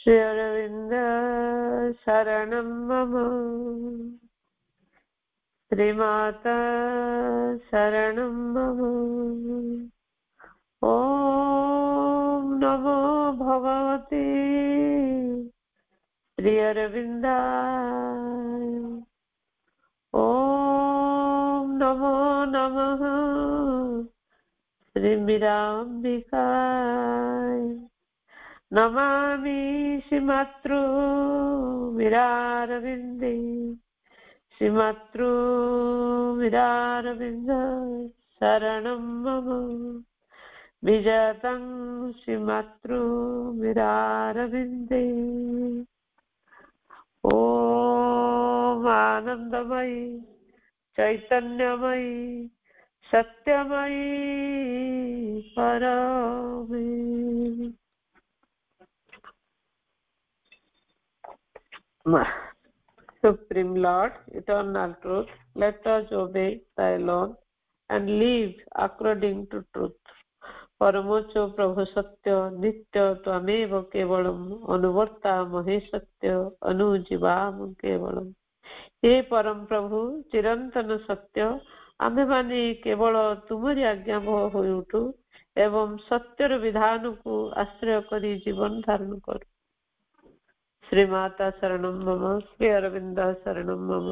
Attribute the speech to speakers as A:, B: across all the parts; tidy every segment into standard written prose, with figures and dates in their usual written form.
A: श्री अरविंद शरणं मम। श्रीमाता शरणं मम। ॐ नमो भगवते श्री अरविन्दाय। ॐ नमो नमः श्री मीराम्बिकाय। नमामि श्रीमातृ मीरारविन्दे। श्रीमातृ मीरारविन्द शरणं मम। विजतं श्रीमातृ मीरारविन्दे। ॐ आनन्दमयी चैतन्यमयी सत्यमयी परमे। Supreme Lord, eternal truth, let us obey thy law and live according to truth. परमोच्च प्रभु सत्य नित्य त्वमेव केवलम अनुवर्ता महे सत्य अनुजीवाम केवलम। हे परम प्रभु चिरंतन सत्य, आम्भे माने केवल तुमरी आज्ञाबह होई उठू एवं सत्यर विधान को आश्रय करी जीवन धारण करू। श्रीमाता शरणं मम। श्री अरविंद शरणं मम।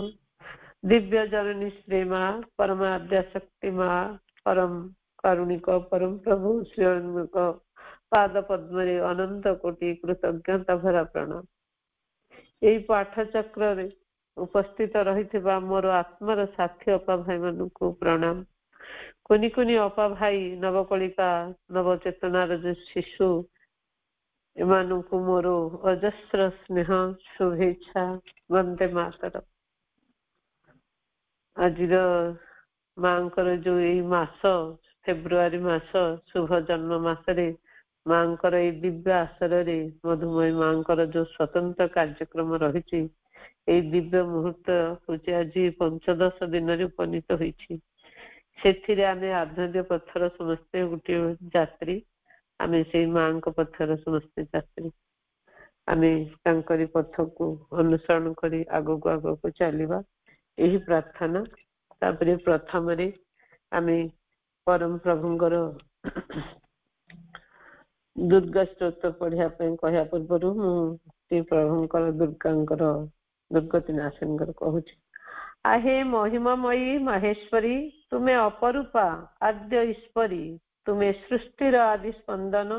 A: दिव्य जननी श्री माँ परमाद्या शक्ति माँ परम कारुणिक परम प्रभु श्री अरविंद पाद पद्म अनंत कोटि कृतज्ञता भरा प्रणाम। यही पाठ चक्र उपस्थित रही मोर आत्मार साथी अपा भाई मान को प्रणाम। कुनी कुनी अपा भाई नवकलिका नवचेतनार जो शिशु एमानकु मोर अजस्र स्नेह शुभेच्छा। वंदे मातरम। आज मांकर जो यही मास फेब्रुआरी मास शुभ जन्म मासरे मांकर ये दिव्य आसर मधुमयी मांकर जो स्वतंत्र कार्यक्रम रही दिव्य मुहूर्त हूँ आज 15 दिन उपनीत होती। आध्यात्मिक पथर समस्ते गोटे यात्री आम से माँ पथर समस्ते यात्री। आम पथ को अनुसरण कर आग को आग को चलवा यही प्रार्थना। तापर प्रथम आम परम प्रभुंर दुर्गा स्तोत्र पढ़िया कहया पूर्व मुझे प्रभुंकर दुर्गांकर दुर्गति नाशनकर कहूँ। आहे महिमामयी महेश्वरी तुमे अपरूपा आद्य ईश्वरी तुमे सृष्टिर आदि स्पंदन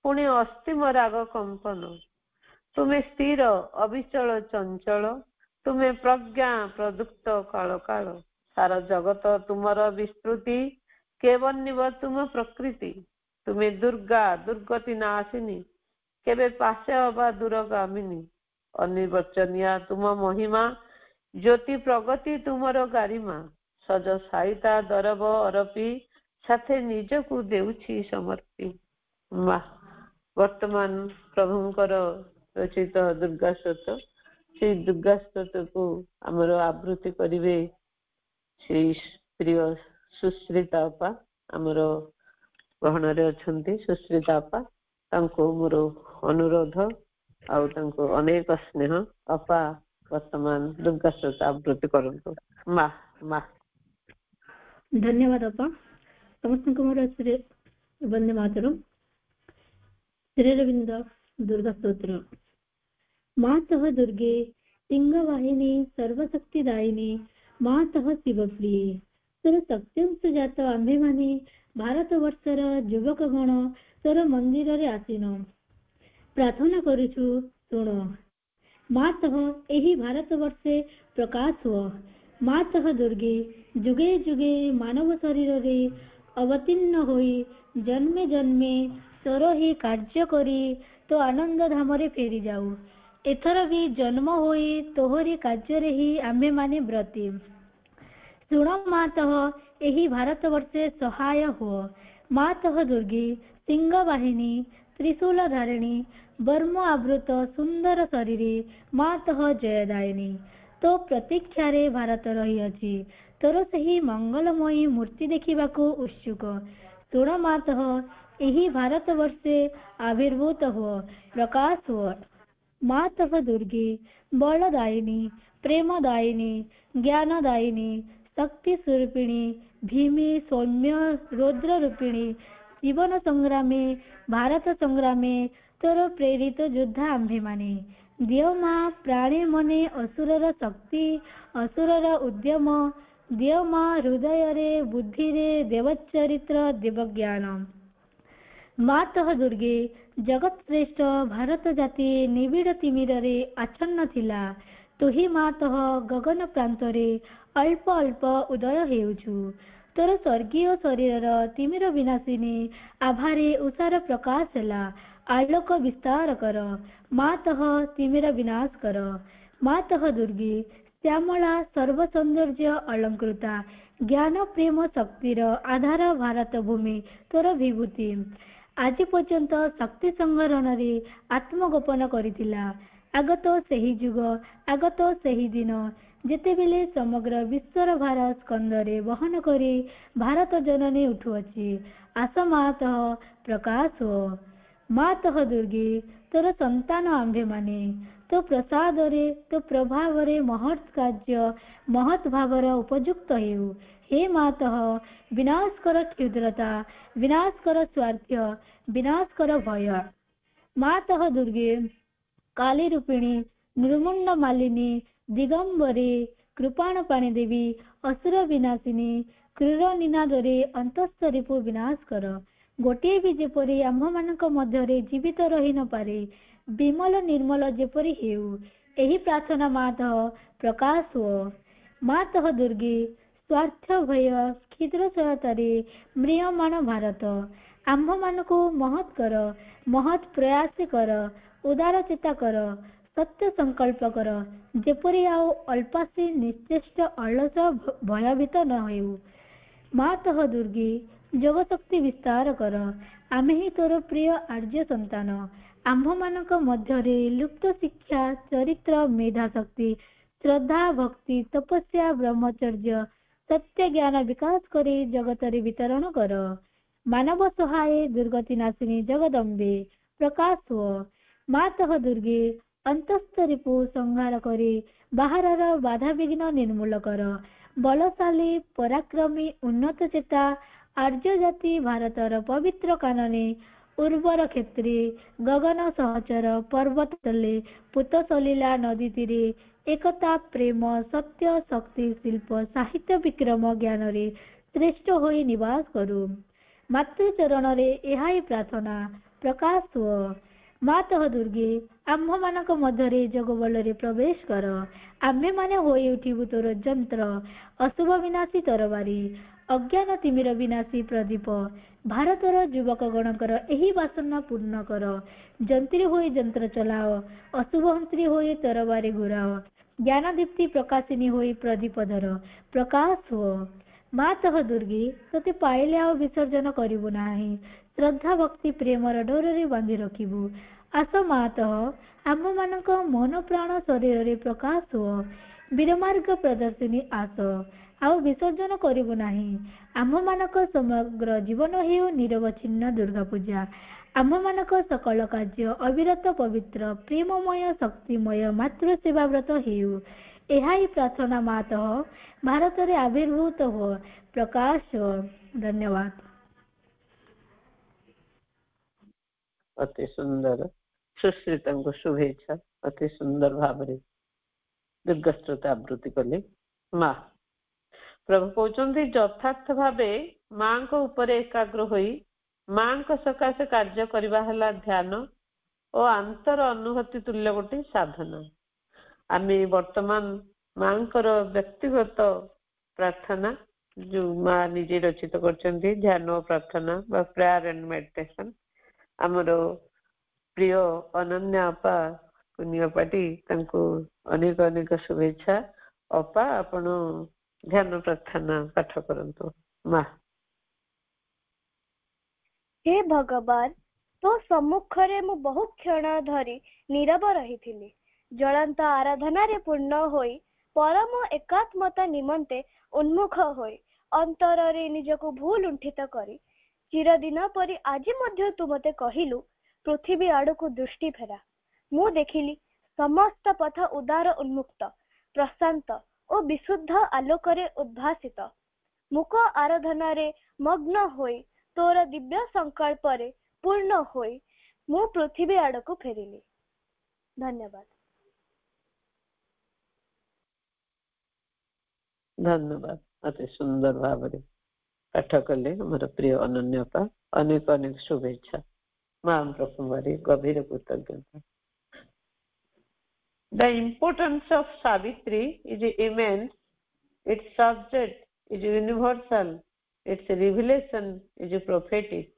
A: पुणे अस्तिम राग कंपन तुमे स्थिर अविचल चंचल तुमे प्रज्ञा प्रदुक्त काल काल सारा जगत तुमर विस्तृति केवन्निव तुम प्रकृति तुमे दुर्गा दुर्गति नाशिनी केवे पाशे अबा दूरगामिनी अनिर्वचनिया तुम महिमा ज्योति प्रगति तुमर गारिमा सज साइता दरब अरपी साथे निज को देउछि समर्पी। वर्तमान प्रभुंकर रचित दुर्गा स्तोत्र से दुर्गा स्तोत्र को आमर आवृत्ति करिवे श्री प्रिय सुश्रिता अपा आमर गहन अच्छा सुश्रिता अपा तांको मोर अनुरोध आउ अनेक स्नेह अपा वर्तमान दुर्गा स्तोत्र आवृत्ति करंतु। माँ माँ
B: धन्यवाद अपा समस्त मोर श्री वंदे मातरम। श्री अरविंद दुर्गा स्तोत्र। मातः दुर्गे सिंहवाहिनी सर्वशक्तिदायिनी मातः शिवप्रिये तोर सत्यम सुजात आम्भे माने भारत वर्षर युवक गण तोर मंदिर रे आसीन प्रार्थना करुछु सुण। मातः एही भारत वर्षे प्रकाश हुआ। मातः दुर्गे जुगे जुगे मानव शरीर रे अवतीर्ण होई जन्मे जन्मे तोर ही कार्य करी तो आनंद धाम रे फेरी जाऊ। एथर भी जन्म होई तोहरी कार्य रे ही आम्भे माने व्रती। सुण मातः एही भारत वर्षे सहाय हो। मातः दुर्गे सिंह वाहिनी त्रिशूल धारिणी वर्म आवृत सुंदर शरीरे मातः जयदायिनी तो प्रतीक्षा रे भारत रही अछि तोर सही मंगलमयी मूर्ति देखिबाको उत्सुक। सुण मातः एही भारत वर्षे आविर्भूत हो प्रकाश हो मातः दुर्गे बलदायिनी प्रेमदायिनी ज्ञानदायिनी शक्ति स्वरूपिणी भीमे सौम्य रौद्र रूपिणी जीवन संग्रामे भारत संग्रामे तोर प्रेरित योद्धा आम्भे माने दियो मा प्राणे मने असुरर शक्ति असुरर उद्यम दियो मा हृदय रे बुद्धि रे देवचरित्र देवज्ञान मातः दुर्गे जगत श्रेष्ठ भारत जाति निबिड़ तिमिरे आच्छन्न थिला तुही मातः गगन प्रांतरे अल्प अल्प उदय हेउछु तोर स्वर्गीय शरीर तिमिर विनाशिनी आभारे उषार प्रकाश हेला आलोक विस्तार कर मातः तिमिर विनाश कर मातः दुर्गे श्यामला सर्व सौंदर्य अलंकृता ज्ञान प्रेम शक्तिर आधार भारत भूमि तोर विभूति आज पर्यंत शक्ति संहरण आत्मगोपन करिथिला आगत सही जुग आगत सही दिन जेतेबेले समग्र विश्वर भार स्कंदरे वहन करी भारत जननी उठुअछि आस मातः प्रकाश हो मातः दुर्गे तोर संतान आंभे माने तो प्रसाद रे तो प्रभाव रे महत् कार्य महत् भावर उपयुक्त हेउ हे मातः विनाश कर क्षुद्रता विनाश कर स्वार्थ विनाश कर भय मातः दुर्गे काली रूपिणी निर्मुंड मालिनी दिगंबरे कृपाण पाणी देवी असुर विनाशिनी क्रूर निनादरे अंतस्थ रिपु विनाश कर गोटे भी जेपरी आम्भ मानक मध्यरे जीवित रही न पारे विमल निर्मल जेपरी हेउ एही प्रार्थना मातः प्रकाश हो मातः दुर्गे स्वार्थ भय क्षुद्र सहायतारे म्रियमाण भारत आम्भ मानक महत् कर महत् प्रयास कर उदार चेता कर सत्य संकल्प कर जेपरी आउ अल्पासी निश्चेष्ट अलस भयभीत न हेउ मातः दुर्गे जगशक्ति विस्तार कर आमे ही तोर प्रिय आर्य संतान आम्भ मानक मध्यरे लुप्त शिक्षा चरित्र मेधा शक्ति श्रद्धा भक्ति तपस्या ब्रह्मचर्य सत्य ज्ञान विकास करी जगतरे वितरण कर मानव सहाय दुर्गति नाशिनी जगदम्बे प्रकाश हो मातः दुर्गे अंतस्थ रिपु संहार करी बाहरर बाधा विघ्न निर्मूल कर बलशाली पराक्रमी उन्नत चेता आर्य जाति भारतर पवित्र कानने उर्वर क्षेत्रे गगन सहचर पर्वत तले पुत सलीला नदी तीरे एकता प्रेम सत्य शक्ति शिल्प साहित्य विक्रम ज्ञान रे श्रेष्ठ होई निवास करू मातृ चरण रे एहाई प्रार्थना प्रकाश हो मातः दुर्गे आम्भ मानक मध्यरे जगबल रे प्रवेश कर आम्भे माने होई उठिबु तोर जंत्र अशुभ विनाशी तरबारी अज्ञान तिमिर विनाशी प्रदीप भारतर युवक गणकर एही वासना पूर्ण कर जंत्री होई जंत्र चलाओ अशुभ हंत्री होई तरबारी घुराओ ज्ञान दीप्ति प्रकाशिनी होई प्रदीप धर प्रकाश हो मातः दुर्गे तते पाइले आ विसर्जन करिबु नाही श्रद्धा भक्ति प्रेमर डोरे बांधि रखिबु आस मातः आम मानक मन प्राण शरीर रे प्रकाश हो वीरमार्ग प्रदर्शिनी आस आउ विसर्जन करिबु नाही आम मानक समग्र जीवन हेउ निरवच्छिन्न दुर्गा पूजा आम मानक सकल कार्य अविरत पवित्र प्रेममय शक्तिमय मातृ सेवा व्रत हेउ एहाई प्रार्थना मातः भारत रे आविर्भूत हो प्रकाश हो धन्यवाद।
A: अति सुंदर सुश्रीता को शुभेच्छा अति सुंदर भाव दुर्गा स्त्रोत आवृत्ति कले माँ प्रभु कहते यथार्थ भावे माँ को ऊपर एकाग्र होई माँ को सकाशे कार्य करवा है ध्यान और अंतर अनुभूति तुल्य गोटे साधना आमे वर्तमान माँ व्यक्तिगत प्रार्थना जो माँ निजे रचित कर ध्यान और प्रार्थना बा प्रेयर एंड मेडिटेशन आमर प्रिय अनन्या अपा कुनिया पाटी अनेक अनेक शुभेच्छा अपा आपण ध्यान प्रार्थना पाठ करंतु माँ।
C: हे भगवान तो सम्मुखरे मु बहु क्षण धरी नीरव रही ज्वलंत आराधना रे पूर्ण होई परम एकात्मता निमंते उन्मुख होई अंतर रे निजको भूल लुंठित करी चिरदिन परी आज मध्य तू मते कहिलु पृथ्वी आड़ को दृष्टि फेरा मु देखिली ସମସ୍ତ ପଥ ଉଦାର ଉନ୍ମୁକ୍ତ ପ୍ରଶାନ୍ତ ଓ ବିଶୁଦ୍ଧ ଆଲୋକରେ ଉଦ୍ଭାସିତ। ମୁକ ଆରାଧନାରେ ମଗ୍ନ ହୋଇ ତୋର ଦିବ୍ୟ ସଂକଳ୍ପରେ ପୂର୍ଣ୍ଣ ହୋଇ ମୁଁ ପୃଥିବୀ ଆଡ଼କୁ ଫେରିଲି। ଧନ୍ୟବାଦ।
A: ଧନ୍ୟବାଦ। ଅତି ସୁନ୍ଦର ଭାବରେ ପାଠ କଲେ ଆମର ପ୍ରିୟ ଅନନ୍ୟତା। ଅନେକ ଅନେକ ଶୁଭେଚ୍ଛା। ମା ପ୍ରଭୁଙ୍କର ଗଭୀର କୃତଜ୍ଞତା। The importance of Savitri is immense. Its subject is universal. Its revelation is prophetic.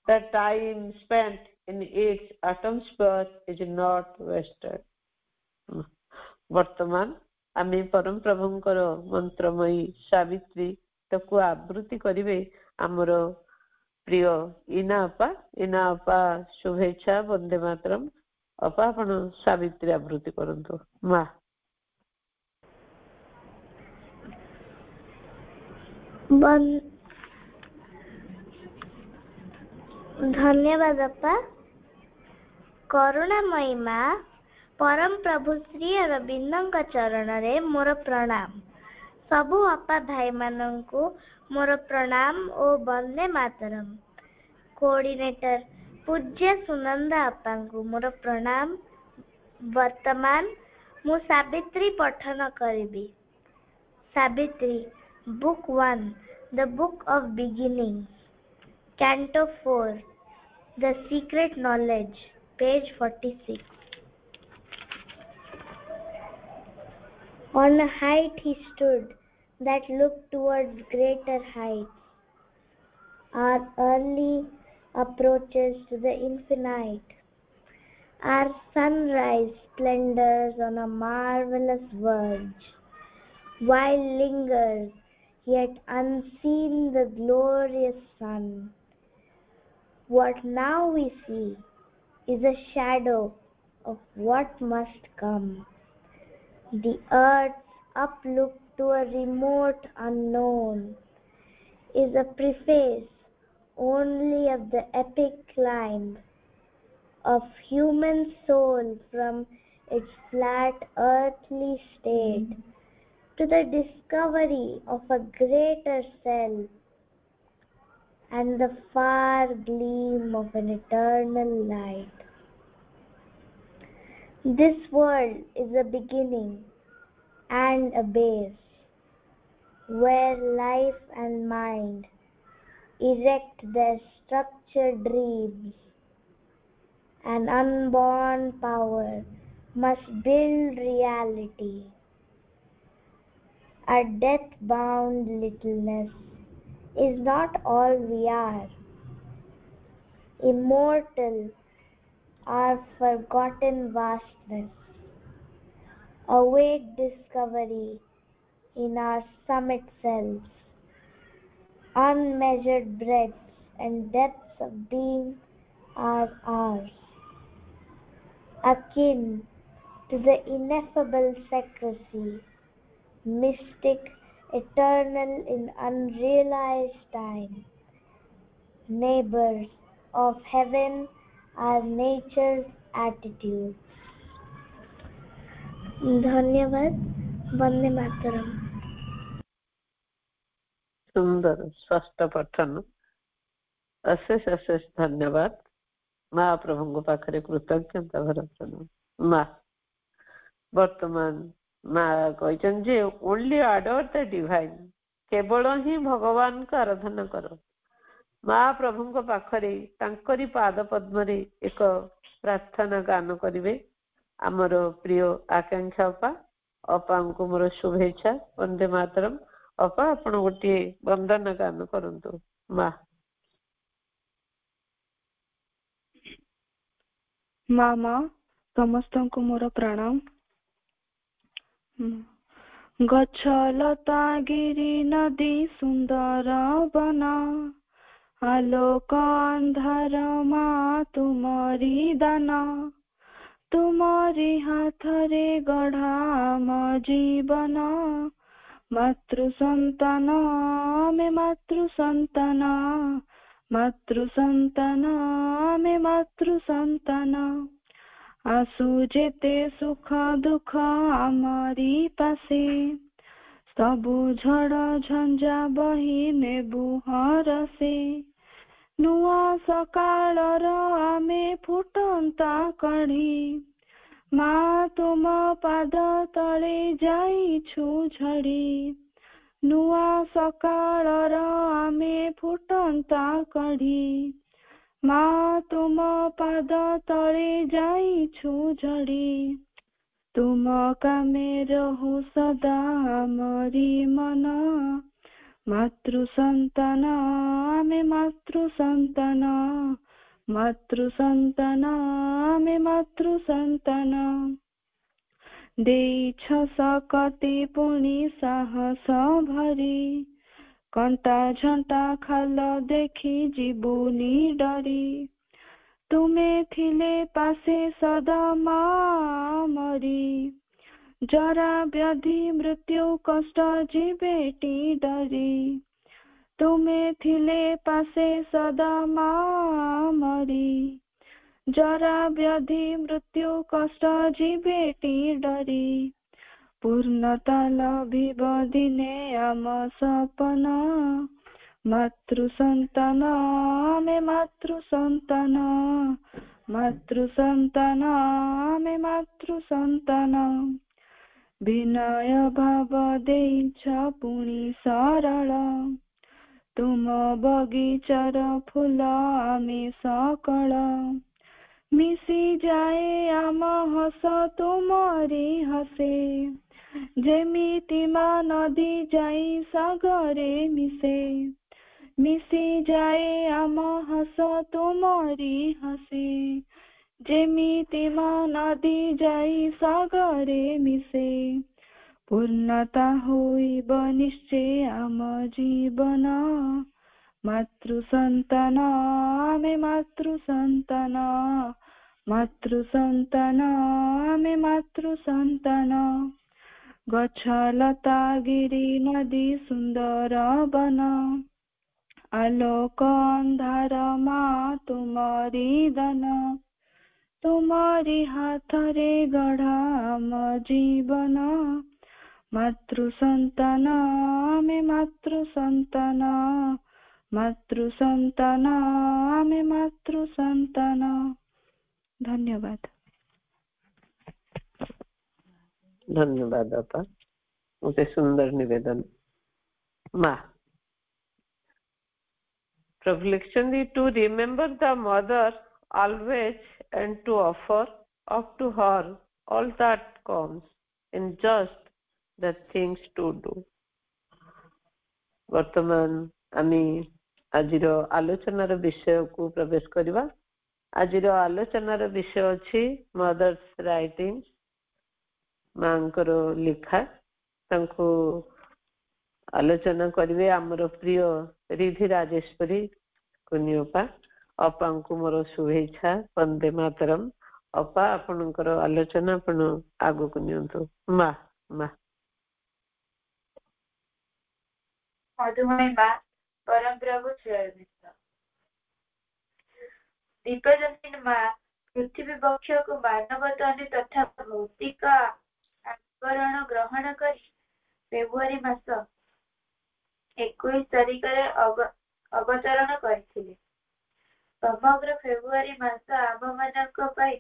A: The time spent in its atmosphere is not wasted. ବର୍ତ୍ତମାନ ଆମେ ପରମ ପ୍ରଭୁଙ୍କର ମନ୍ତ୍ରମୟୀ ସାବିତ୍ରୀ ତାକୁ ଆବୃତ୍ତି କରିବେ ଆମର ପ୍ରିୟ ଇନା ଅପା ଶୁଭେଚ୍ଛା। ବନ୍ଦେ ମାତରମ୍। ଅପା ଆପଣ ସାବିତ୍ରୀ ଆବୃତ୍ତି କରନ୍ତୁ। ମା।
D: ଧନ୍ୟବାଦ ଅପା। କରୁଣାମୟୀ ମା, ପରମ ପ୍ରଭୁ ଶ୍ରୀ ଅରବିନ୍ଦଙ୍କ ଚରଣରେ ମୋର ପ୍ରଣାମ। ସବୁ ଅପା ଭାଇମାନଙ୍କୁ ମୋର ପ୍ରଣାମ ଓ ବନ୍ଦେ ମାତରମ୍। କୋଅର୍ଡିନେଟର ପୂଜ୍ୟ ସୁନନ୍ଦା ଅପାଙ୍କୁ ମୋର ପ୍ରଣାମ। ବର୍ତ୍ତମାନ ମୁଁ ସାବିତ୍ରୀ ପଠନ କରିବି। Savitri, book 1, The Book of Beginnings, Canto 4, The Secret Knowledge, page 46. On a height he stood that looked towards greater heights. Our early approaches to the infinite, our sunrise splendors on a marvelous verge, while lingers yet unseen the glorious sun. What now we see is a shadow of what must come. The earth's uplook to a remote unknown is a preface only of the epic climb of human soul from its flat earthly state to the discovery of a greater self and the far gleam of an eternal light. This world is a beginning and a base, where life and mind erect their structured dreams. An unborn power must build reality. Our death-bound littleness is not all we are. Immortal, our forgotten vastness. Awake discovery in our summit selves. Unmeasured breadths and depths of being are ours. Akin to the ineffable secrecy, mystic, eternal in unrealized time. Neighbors of heaven are nature's attitude. धन्यवाद। वंदे मातरम।
A: ସୁନ୍ଦର ସ୍ପଷ୍ଟ ପଠନ। ଅଶେଷ ଅଶେଷ ଧନ୍ୟବାଦ। ମା ପ୍ରଭୁଙ୍କ ପାଖରେ କୃତଜ୍ଞତା ଭରସନ। ମା ବର୍ତ୍ତମାନ ମା କହିଛନ୍ତି ଯେ ଓନ୍ଲି ଆଡୋର ଦ ଡିଭାଇନ୍, କେବଳ ହିଁ ଭଗବାନଙ୍କ ଆରାଧନା କର। ମା ପ୍ରଭୁଙ୍କ ପାଖରେ ତାଙ୍କରି ପାଦ ପଦ୍ମରେ ଏକ ପ୍ରାର୍ଥନା ଗାନ କରିବେ ଆମର ପ୍ରିୟ ଆକାଂକ୍ଷା ଅପାଙ୍କୁ ମୋର ଶୁଭେଚ୍ଛା। ବନ୍ଦେ ମାତରମ୍। ଅପା ଆପଣ ଗୋଟିଏ ବନ୍ଦନା ଗାନ କରନ୍ତୁ। ମା।
E: ମା ସମସ୍ତଙ୍କୁ ମୋର ପ୍ରଣାମ। ଗଛ ଲତା ଗିରି ନଦୀ ସୁନ୍ଦର ବନ, ଆଲୋକ ଅନ୍ଧାର ମା ତୁମରି ଦାନ। ତୁମରି ହାତରେ ଗଢ଼ା ଆମ ଜୀବନ, ମାତୃ ସନ୍ତାନ ଆମେ ମାତୃ ସନ୍ତାନ, ମାତୃ ସନ୍ତାନ ଆମେ ମାତୃ ସନ୍ତାନ। आसु जेते सुख दुख आमरी पासे सबु झड़ झंझा बही नेबु हरसे नुआ सकाळर आमे फुटंता कढ़ी मा तुम पाद तले जाइछु झड़ी नुआ सकाळर आमे फुटंता कढ़ी मा तुम पाद तले जाइछु झड़ी तुम कामे रहु सदा मरी मन मातृ संतान आमे मातृ संतान मातृ संतान आमे मातृ संतान देइछ सकति पुणी साहस भरी कंटा झंटा खाल देखी जीवुनी डरी तुमे थिले पासे सदा मा मरी जरा व्याधि मृत्यु कष्ट जीवेटी डरी तुमे थिले पासे सदा मा मरी जरा व्याधि मृत्यु कष्ट जीवेटी डरी पूर्णता लभिब दिने आम सपन मातृ संतान आमे मातृ संतान मातृ संतान आमे मातृ संतान विनय भाव देइछ पुणी सरल तुम बगीचार फूल आमे सकल मिसी जाए आम हस तुमरी हसे जेमिति मा नदी जाई सागरे मिसे मिसी जाए आम हस तुमरी हसे जेमिति मा नदी जाई सागरे मिसे पूर्णता होइब निश्चय आम जीवन मातृ संतान आमे मातृ संतान मातृ संतान आमे मातृ संतान गछ लता गिरी नदी सुंदर बन आलोक अंधार मा तुमरी दान तुमरी हाथ रे गढ़ा आम जीवन मातृ संतान आमे मातृ संतान मातृ संतान आमे मातृ संतान धन्यवाद
A: धन्यवाद अपा मुझे सुंदर निवेदन माँ प्रभु लिखचंदी to remember the mother always and to offer up to her all that comes in just the things to do वर्तमान आमी आजिर आलोचनार विषय को प्रवेश करिबा आजिर आलोचनार विषय अछि मदर्स राइटिंग मांकर लिखा तांको आलोचना करिवे आमर प्रिय रिधि राजेश्वरी कुनियोपा अपा को मोर शुभेच्छा वंदे मातरम अपा आपनकर आलोचना आपण आगो को नियंतु मा मा
F: मधुमय माँ परम प्रभु श्रेयविंद दिव्यज्योति माँ पृथ्वी वक्ष को मानव तनु तथा भौतिक आवरण ग्रहण करी फेब्रुआरी मास 21 तारिख रे अवतरण करथिले समग्र फेब्रुआरी मास आममानक पई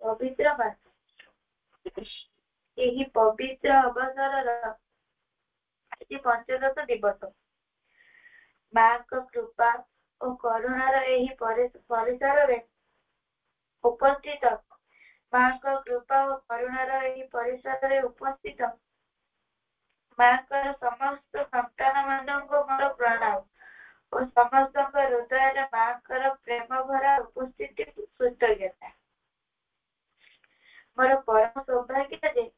F: पवित्र मास एही पवित्र अवसरर आज पंचदश दिवस माँ कृपा और करुणार एही परिसर उपस्थित माँ कृपा और करुणार एही परिसर उपस्थित माँ समस्त संतान मानक मोर प्रणाम और समस्त हृदय माँ प्रेम भरा उपस्थिति कृतज्ञता मोर परम सौभाग्य जे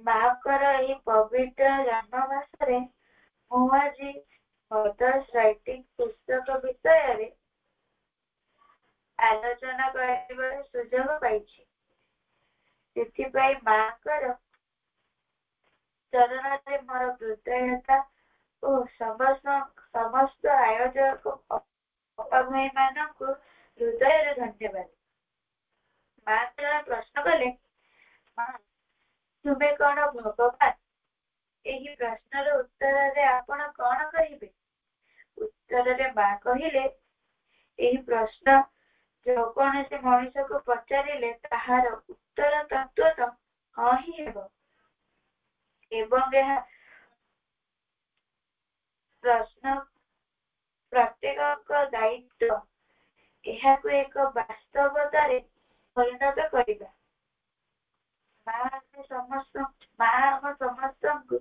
F: माँ पवित्र जन्म मासरे मु आज मदर्स राइटिंग पुस्तक विषय आलोचना कर सुजोग पाइछि माँ चरण मोर कृतज्ञता और समस्त आयोजक भाई मानक ହୃଦୟରୁ ଧନ୍ୟବାଦ। ମା ଜଣେ ପ୍ରଶ୍ନ କଲେ, ମା ତୁମେ କଣ ଭଗବାନ? ଏହି ପ୍ରଶ୍ନର ଉତ୍ତରରେ ଆପଣ କଣ କହିବେ? ଉତ୍ତରରେ ମା କହିଲେ, ଏହି ପ୍ରଶ୍ନ ଯେକୌଣସି ମଣିଷକୁ ପଚାରିଲେ ତାହାର ଉତ୍ତର ତତ୍ତ୍ୱତଃ ହଁ ହିଁ ହେବ। ଏବଂ ଏହା ପ୍ରଶ୍ନ ପ୍ରତ୍ୟେକଙ୍କ ଦାୟିତ୍ୱ ଏହାକୁ ଏକ ବାସ୍ତବତାରେ ପରିଣତ କରିବା। ମା ଆମ ସମସ୍ତଙ୍କୁ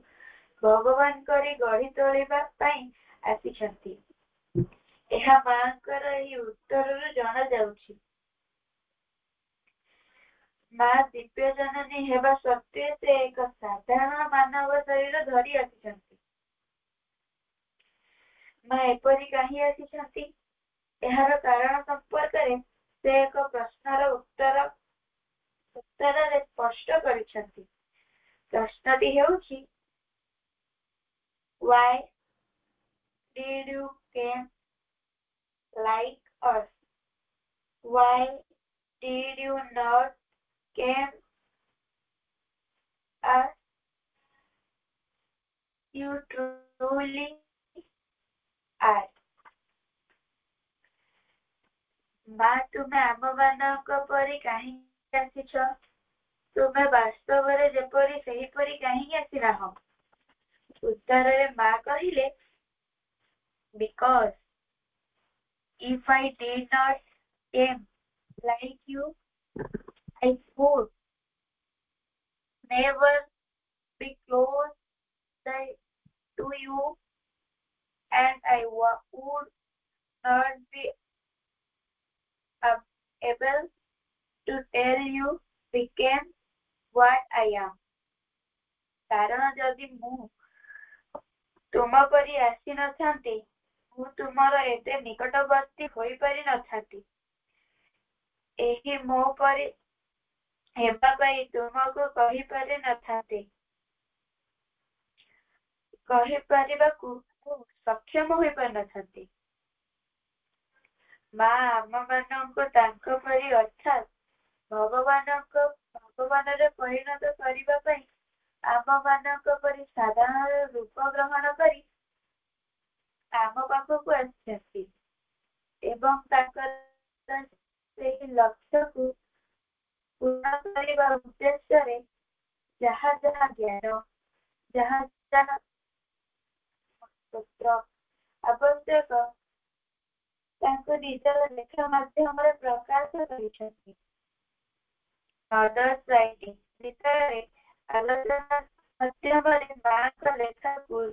F: ଭଗବାନ କରି ଗଢି ତୋଳିବା ପାଇଁ ଆସିଛନ୍ତି। ଏହା ମାଙ୍କର ଏହି ଉତ୍ତରରୁ ଜଣାଯାଉଛି। ମା ଦିବ୍ୟ ଜନନୀ ହେବା ସତ୍ତ୍ୱେ ସେ ଏକ ସାଧାରଣ ମାନବ ଶରୀର ଧରି ଆସିଛନ୍ତି। ମା ଏପରି କାହିଁ ଆସିଛନ୍ତି? ଏହାର କାରଣ ସମ୍ପର୍କରେ ସେ ଏକ ପ୍ରଶ୍ନର ଉତ୍ତରରେ ସ୍ପଷ୍ଟ କରିଛନ୍ତି। ପ୍ରଶ୍ନଟି ହେଉଛି, Why did you came like us? Why did you not came as you truly are? ମା ତୁମେ ଆମମାନଙ୍କ ପରି କାହିଁକି ଆସିଛ? ତୁମେ ବାସ୍ତବରେ ଯେପରି ସେହିପରି କାହିଁକି ଆସିନାହଁ? ଉତ୍ତରରେ ମା କହିଲେ, Because if I did not came like you, I would never be close to you, and I would not be able to tell you became what I am. କାରଣ ଯଦି ମୁଁ ତୁମ ପରି ଆସିନଥାନ୍ତି, ମୁଁ ତୁମର ଏତେ ନିକଟବର୍ତ୍ତୀ ହୋଇପାରିନଥାନ୍ତି। ଏହି ମୋ ପରି ହେବା ପାଇଁ ତୁମକୁ କହିପାରିବାକୁ ସକ୍ଷମ ହୋଇପାରିନଥାନ୍ତି। ମା ଆମମାନଙ୍କୁ ତାଙ୍କ ପରି ଅର୍ଥାତ୍ ଭଗବାନରେ ପରିଣତ କରିବା ପାଇଁ ଆମମାନଙ୍କ ପରି ସାଧାରଣ ରୂପ ଗ୍ରହଣ କରି ଆମ ପାଖକୁ ଆସିଛନ୍ତି ଏବଂ ତାଙ୍କର ସେହି ଲକ୍ଷ୍ୟକୁ ପୂର୍ଣ୍ଣ କରିବା ଉଦ୍ଦେଶ୍ୟରେ ଯାହା ଯାହା ଜ୍ଞାନ, ଯାହା ଯାହା ସୂତ୍ର ଆବଶ୍ୟକ ତାଙ୍କୁ ନିଜର ଲେଖା ମାଧ୍ୟମରେ ପ୍ରକାଶ କରିଛନ୍ତି। ମଦର୍ସ ରାଇଟିଂ ବିଷୟରେ ଆଲୋଚନା ମାଧ୍ୟମରେ ମାଙ୍କ ଲେଖାକୁ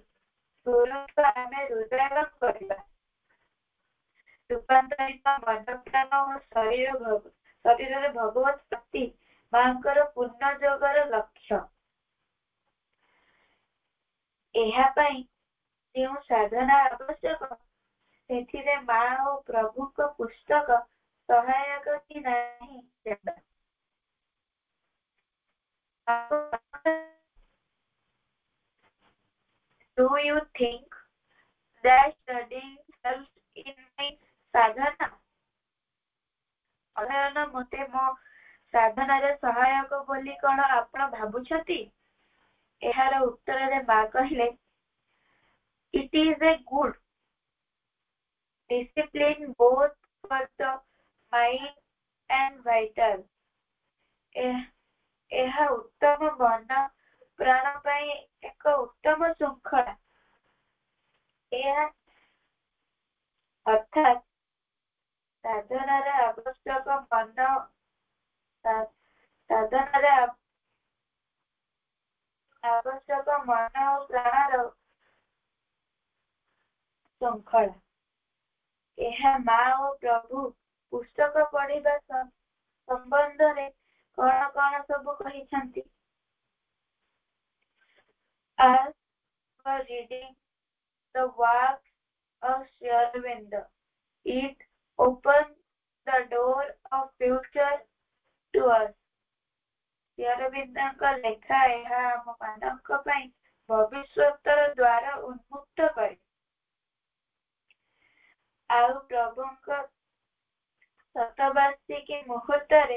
F: ଆମେ ହୃଦୟଙ୍ଗମ କରିବା। ରୂପାନ୍ତରିତ ମନପ୍ରାଣ ଓ ଶରୀରରେ ଭଗବତ ପ୍ରତି ମାଙ୍କର ପୂର୍ଣ୍ଣ ଯୋଗର ଲକ୍ଷ୍ୟ। ଏହା ପାଇଁ ଯେଉଁ ସାଧନା ଆବଶ୍ୟକ ସେଥିରେ ମା ଓ ପ୍ରଭୁଙ୍କ ପୁସ୍ତକ ସହାୟକ କି ନାହିଁ ଜାଣିବା। Do you think that studying helps in my sadhana? ଅଧ୍ୟୟନ ମୋତେ ମୋ ସାଧନାରେ ସହାୟକ ବୋଲି କଣ ଆପଣ ଭାବୁଛନ୍ତି? ଏହାର ଉତ୍ତରରେ ମା କହିଲେ, It is a good discipline both for the mind and vital. ଏହା ଉତ୍ତମ ମନ ପ୍ରାଣ ପାଇଁ ଏକ ଉତ୍ତମ ଶୃଙ୍ଖଳା। ଏହା ଅର୍ଥାତ୍ ସାଧନାରେ ଆବଶ୍ୟକ ମନ ଓ ପ୍ରାଣର ଶୃଙ୍ଖଳା। ଏହା ମା ଓ ପ୍ରଭୁ ପୁସ୍ତକ ପଢିବା ସମ୍ବନ୍ଧରେ କଣ କଣ ସବୁ କହିଛନ୍ତି? As for reading the works of Sri Aurobindo, it opens the door of future to us. Shri ଅରବିନ୍ଦଙ୍କ ଲେଖା ଏହା ଆମ ମାନଙ୍କ ପାଇଁ ଭବିଷ୍ୟତର ଦ୍ୱାର ଉନ୍ମୁକ୍ତ କରେ। ଆଉ ପ୍ରଭୁଙ୍କ ଶତବାର୍ଷିକୀ ମୁହୂର୍ତ୍ତରେ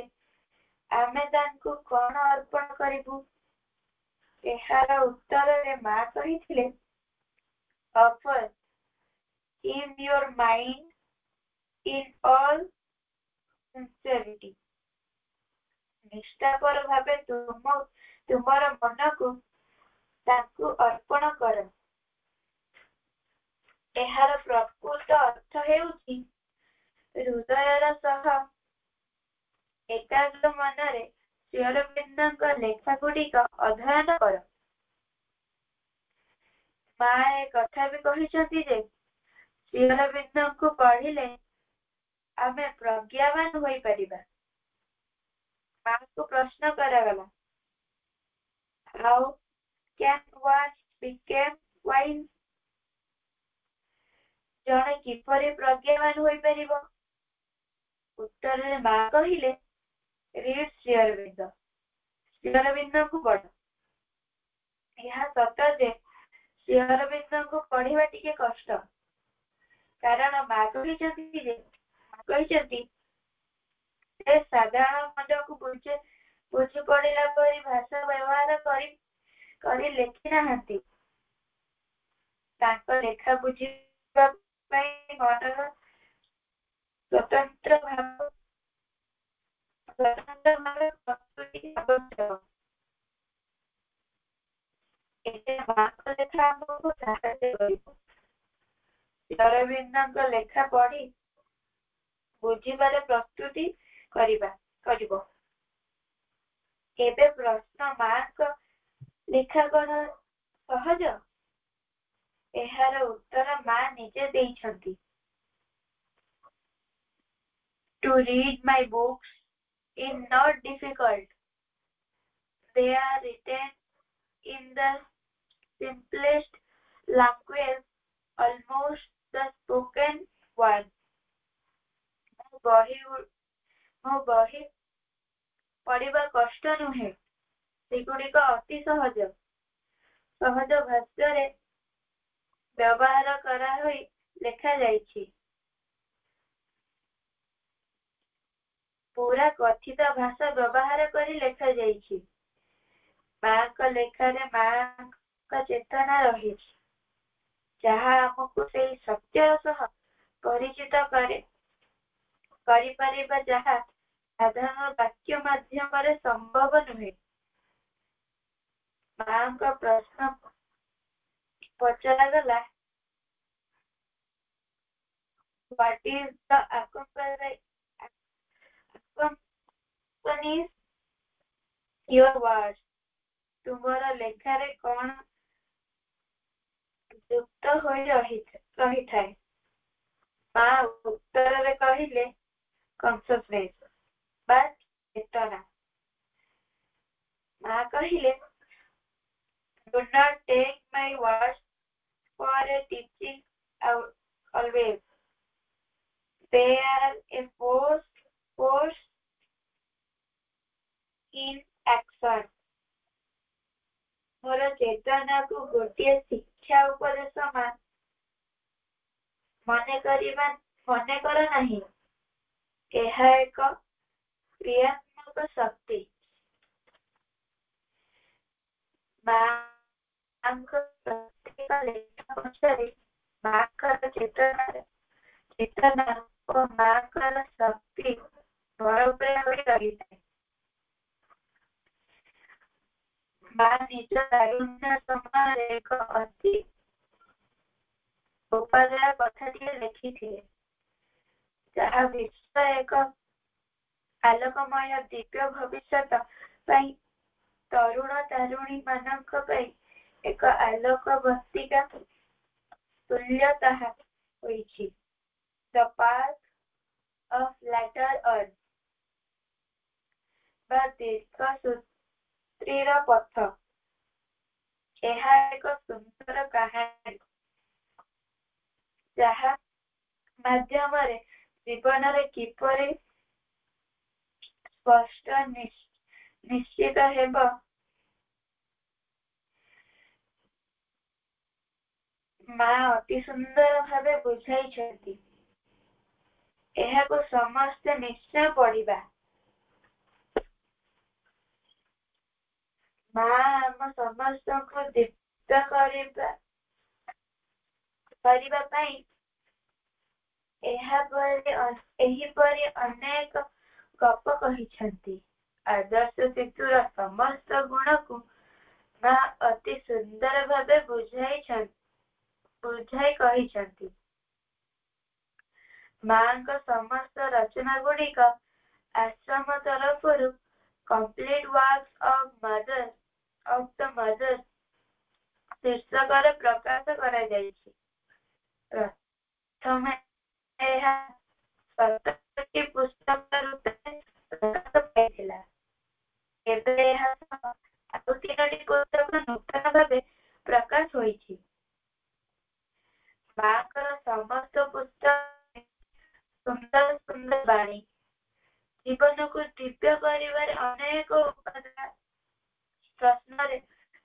F: ଆମେ ତାଙ୍କୁ କଣ ଅର୍ପଣ କରିବୁ? ଏହାର ଉତ୍ତରରେ ମା କହିଥିଲେ, offer in your mind in all sincerity. ନିଷ୍ଠାପର ଭାବେ ତୁମର ମନକୁ ତାଙ୍କୁ ଅର୍ପଣ କର। ଏହାର ପ୍ରକୃତ ଅର୍ଥ ହେଉଛି ହୃଦୟର ସହ ଏକାଗ୍ର ମନରେ ଶ୍ରୀ ଅରବିନ୍ଦଙ୍କ ଲେଖା ଗୁଡ଼ିକ ଅଧ୍ୟୟନ କର। ମା ଏ କଥା ବି କହିଛନ୍ତି ଯେ ଶ୍ରୀ ଅରବିନ୍ଦଙ୍କୁ ପଢିଲେ ଆମେ ପ୍ରଜ୍ଞାବାନ ହୋଇପାରିବା। ମାଙ୍କୁ ପ୍ରଶ୍ନ କରାଗଲା, how can one become wise? ଜଣେ କିପରି ପ୍ରଜ୍ଞାବାନ ହୋଇପାରିବ? ଉତ୍ତରରେ ମା କହିଲେ, read ଶ୍ରୀ ଅରବିନ୍ଦ, ଶ୍ରୀ ଅରବିନ୍ଦଙ୍କୁ ପଢ। ଏହା ସତ ଯେ ଶ୍ରୀ ଅରବିନ୍ଦଙ୍କୁ ପଢିବା ଟିକେ କଷ୍ଟ, କାରଣ ମା କହିଛନ୍ତି ସେ ସାଧାରଣ ଖଣ୍ଡକୁ ବୁଝି ପଡିଲା ପରି ଭାଷା ବ୍ୟବହାର କରି ଲେଖି ନାହାନ୍ତି। ତାଙ୍କ ଲେଖା ବୁଝିବା ପାଇଁ ମନର ସ୍ୱତନ୍ତ୍ର ଭାବେ ପ୍ରସ୍ତୁତି ଆବଶ୍ୟକ। ଏତେ ମାଙ୍କ ଲେଖା ଆମକୁ ସାହାଯ୍ୟ କରିବ। ଶ୍ରୀ ଅରବିନ୍ଦଙ୍କ ଲେଖା ପଢି ବୁଝିବାରେ ପ୍ରସ୍ତୁତି କରିବ। ଏବେ ପ୍ରଶ୍ନ, ମାଙ୍କ ଲେଖା କଣ ସହଜ? ଏହାର ଉତ୍ତର ମା ନିଜେ ଦେଇଛନ୍ତି। To read my books is not difficult. They are written in the simplest language, almost the spoken word. ମୋ ବହି ପଢିବା କଷ୍ଟ ନୁହେଁ, ସେଗୁଡ଼ିକ ଅତି ସହଜ ଭାଷାରେ ବ୍ୟବହାର କରାହୋଇ ଲେଖାଯାଇଛି। ପୁରା କଥିତ ଭାଷା ବ୍ୟବହାର କରି ଲେଖାଯାଇଛି। ମାଙ୍କ ଲେଖାରେ ମାଙ୍କ ଚେତନା ରହିଛି, ଯାହା ଆମକୁ ସେଇ ସତ୍ୟର ସହ ପରିଚିତ କରିପାରିବା, ଯାହା ସାଧାରଣ ବାକ୍ୟ ମାଧ୍ୟମରେ ସମ୍ଭବ ନୁହେଁ। ମାଙ୍କ ପ୍ରଶ୍ନ ପଚରାଗଲା, what is the accompanies your words? ତୁମର ଲେଖାରେ କଣ ଯୁକ୍ତ ହୋଇ ରହିଥାଏ? ମା ଉତ୍ତରରେ କହିଲେ, consciousness ବା ଚେତନା। ମା କହିଲେ, do not take my words for a teaching always. They are a force in action. ମୋର ଚେତନାକୁ ଗୋଟିଏ ଶିକ୍ଷା ଉପଦେଶ ମନେ କର ନାହିଁ। ଏହା ଏକ କ୍ରିୟାତ୍ମକ ଶକ୍ତି। ମାଙ୍କ ପ୍ରତ୍ୟେକ ଲେଖା ପଛରେ ମାଙ୍କର ଚେତନା ଓ ମାଙ୍କର ଶକ୍ତି ଭରପୁର ହୋଇ ରହିଥାଏ। ମା ନିଜ ତାରୁଣ୍ୟ ସମୟରେ ଏକ ଅତି ଉପାଦେୟ କଥାଟିଏ ଲେଖିଥିଲେ, ଯାହା ବିଶ୍ୱ ଏକ ଆଲୋକମୟ ଦିବ୍ୟ ଭବିଷ୍ୟତ ପାଇଁ ତରୁଣ ତାରୁଣୀ ମାନଙ୍କ ପାଇଁ ଏକ ଆଲୋକ ବସ୍ତିକା ତୁଲ୍ୟ ତାହା ହୋଇଛି। The path of latter earth ବା ଦୀର୍ଘ ସୂତ୍ରୀର ପଥ। ଏହା ଏକ ସୁନ୍ଦର କାହାଣୀ, ଯାହା ମାଧ୍ୟମରେ ଜୀବନରେ କିପରି ସ୍ପଷ୍ଟ ନିଶ୍ଚିତ ହେବ ମା ଅତି ସୁନ୍ଦର ଭାବେ ବୁଝାଇଛନ୍ତି। ଏହାକୁ ସମସ୍ତେ ନିଶ୍ଚୟ ପଢିବା। ମା ଆମ ସମସ୍ତଙ୍କୁ ଦିବ୍ୟ କରିବା ପାଇଁ ଏହିପରି ଅନେକ ଗପ କହିଛନ୍ତି। ଆଦର୍ଶ ଶିଶୁର ସମସ୍ତ ଗୁଣକୁ ମା ଅତି ସୁନ୍ଦର ଭାବେ ବୁଝାଇ କହିଛନ୍ତି। ମାଙ୍କ ସମସ୍ତ ରଚନା ଗୁଡିକ ଆଶ୍ରମ ତରଫରୁ କମ୍ପ୍ଲିଟ୍ ୱାର୍କସ୍ ଅଫ୍ ଦ ମଦର ଶୀର୍ଷକରେ ପ୍ରକାଶ କରାଯାଇଛି। ପ୍ରଥମେ ଏହା 17ଟି ପୁସ୍ତକ ରୂପେ ପ୍ରକାଶ ପାଇଥିଲା। ଏବେ ଏହା ଆଉ 3ଟି ପୁସ୍ତକ ନୂତନ ଭାବେ ପ୍ରକାଶ ହୋଇଛି। ମାଙ୍କର ସମସ୍ତ ପୁସ୍ତକ ସୁନ୍ଦର ସୁନ୍ଦର ବାଣୀ ଜୀବନକୁ ଦିବ୍ୟ କରିବାରେ ଅନେକ ଉପାଦାନ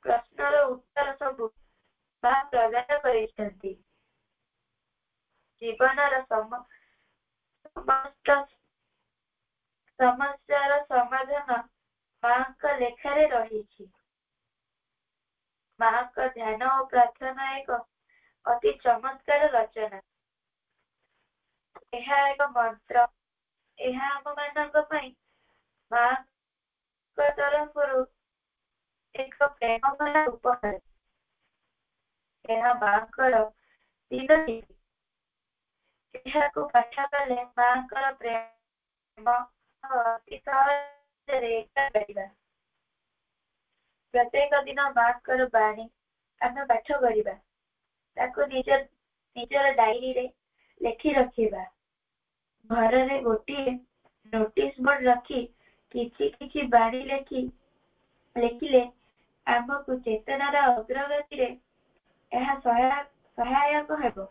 F: ପ୍ରଶ୍ନର ଉତ୍ତର ସବୁ ମା ପ୍ରଦାନ କରିଛନ୍ତି। ଜୀବନର ସମସ୍ତ ସମସ୍ୟାର ସମାଧାନ ମାଙ୍କ ଲେଖାରେ ରହିଛି। ମାଙ୍କ ଧ୍ୟାନ ଓ ପ୍ରାର୍ଥନା ଏକ ଅତି ଚମତ୍କାର ରଚନା। ଏହା ଏକ ମନ୍ତ୍ର। ଏହା ଆମମାନଙ୍କ ପାଇଁ ମାଙ୍କ ତରଫରୁ ଏକ ପ୍ରେମମୟ ଉପହାର। ଏହା ମାଙ୍କର ଦିନଟି। ଏହାକୁ ପାଠ କଲେ ମାଙ୍କର ପ୍ରେମ ଅତି ସହଜରେ କରିବା। ପ୍ରତ୍ୟେକ ଦିନ ମାଙ୍କର ବାଣୀ ଆମେ ପାଠ କରିବା। ତାକୁ ନିଜର ଡାଏରୀରେ ଲେଖି ରଖିବା। ଘରରେ ଗୋଟିଏ ନୋଟିସ୍ ବୋର୍ଡ ରଖି କିଛି କିଛି ବାଣୀ ଲେଖିଲେ ଆମକୁ ଚେତନାର ଅଗ୍ରଗତିରେ ଏହା ସହାୟକ ହେବ।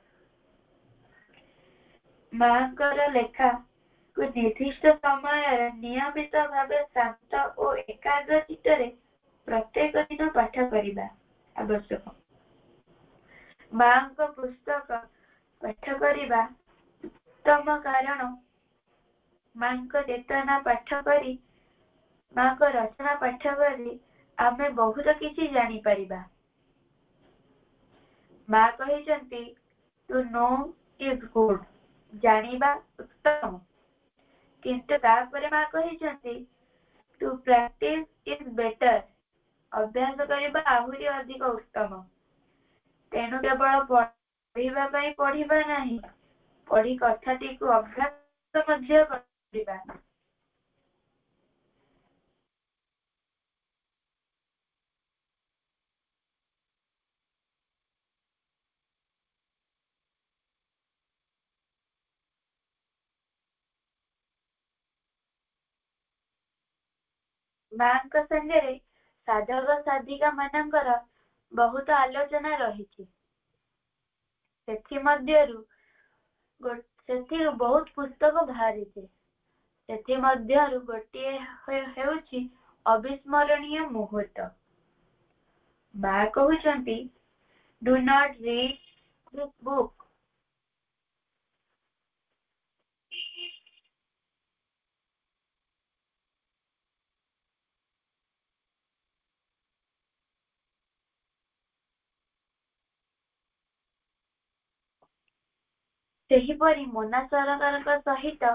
F: ମାଙ୍କର ଲେଖାକୁ ନିର୍ଦ୍ଦିଷ୍ଟ ସମୟରେ ନିୟମିତ ଭାବେ ଶାନ୍ତ ଓ ଏକାଗ୍ର ଚିତ୍ତରେ ପ୍ରତ୍ୟେକ ଦିନ ପାଠ କରିବା ଆବଶ୍ୟକ। ମାଙ୍କ ପୁସ୍ତକ ପାଠ କରିବା ଉତ୍ତମ କାରଣ ମାଙ୍କ ଚେତନା ପାଠ କରି ମାଙ୍କ ରଚନା ପାଠ କରି ଆମେ ବହୁତ କିଛି ଜାଣିପାରିବା। ମା କହିଛନ୍ତି ଟୁ ନୋ ଇଜ୍ ଗୁଡ୍, ଜାଣିବା ଉତ୍ତମ। କିନ୍ତୁ ତାପରେ ମା କହିଛନ୍ତି ଟୁ ପ୍ରାକ୍ଟିସ୍ ଇଜ୍ ବେଟର, ଅଭ୍ୟାସ କରିବା ଆହୁରି ଅଧିକ ଉତ୍ତମ। ତେଣୁ କେବଳ ପଢିବା ପାଇଁ ପଢିବା ନାହିଁ, ପଢି କଥାଟିକୁ ଅଭ୍ୟାସ ମଧ୍ୟ କରିବା। ମାଙ୍କ ସାଙ୍ଗରେ ସାଧକ ସାଧିକା ମାନଙ୍କର ବହୁତ ଆଲୋଚନା ରହିଛି। ସେଥିରୁ ବହୁତ ପୁସ୍ତକ ବାହାରିଛି। ସେଥିମଧ୍ୟରୁ ଗୋଟିଏ ହେଉଛି ଅବିସ୍ମରଣୀୟ ମୁହୂର୍ତ୍ତ। ମା କହୁଛନ୍ତି do not read this book. ସେହିପରି ମୋନା ସରକାରଙ୍କ ସହିତ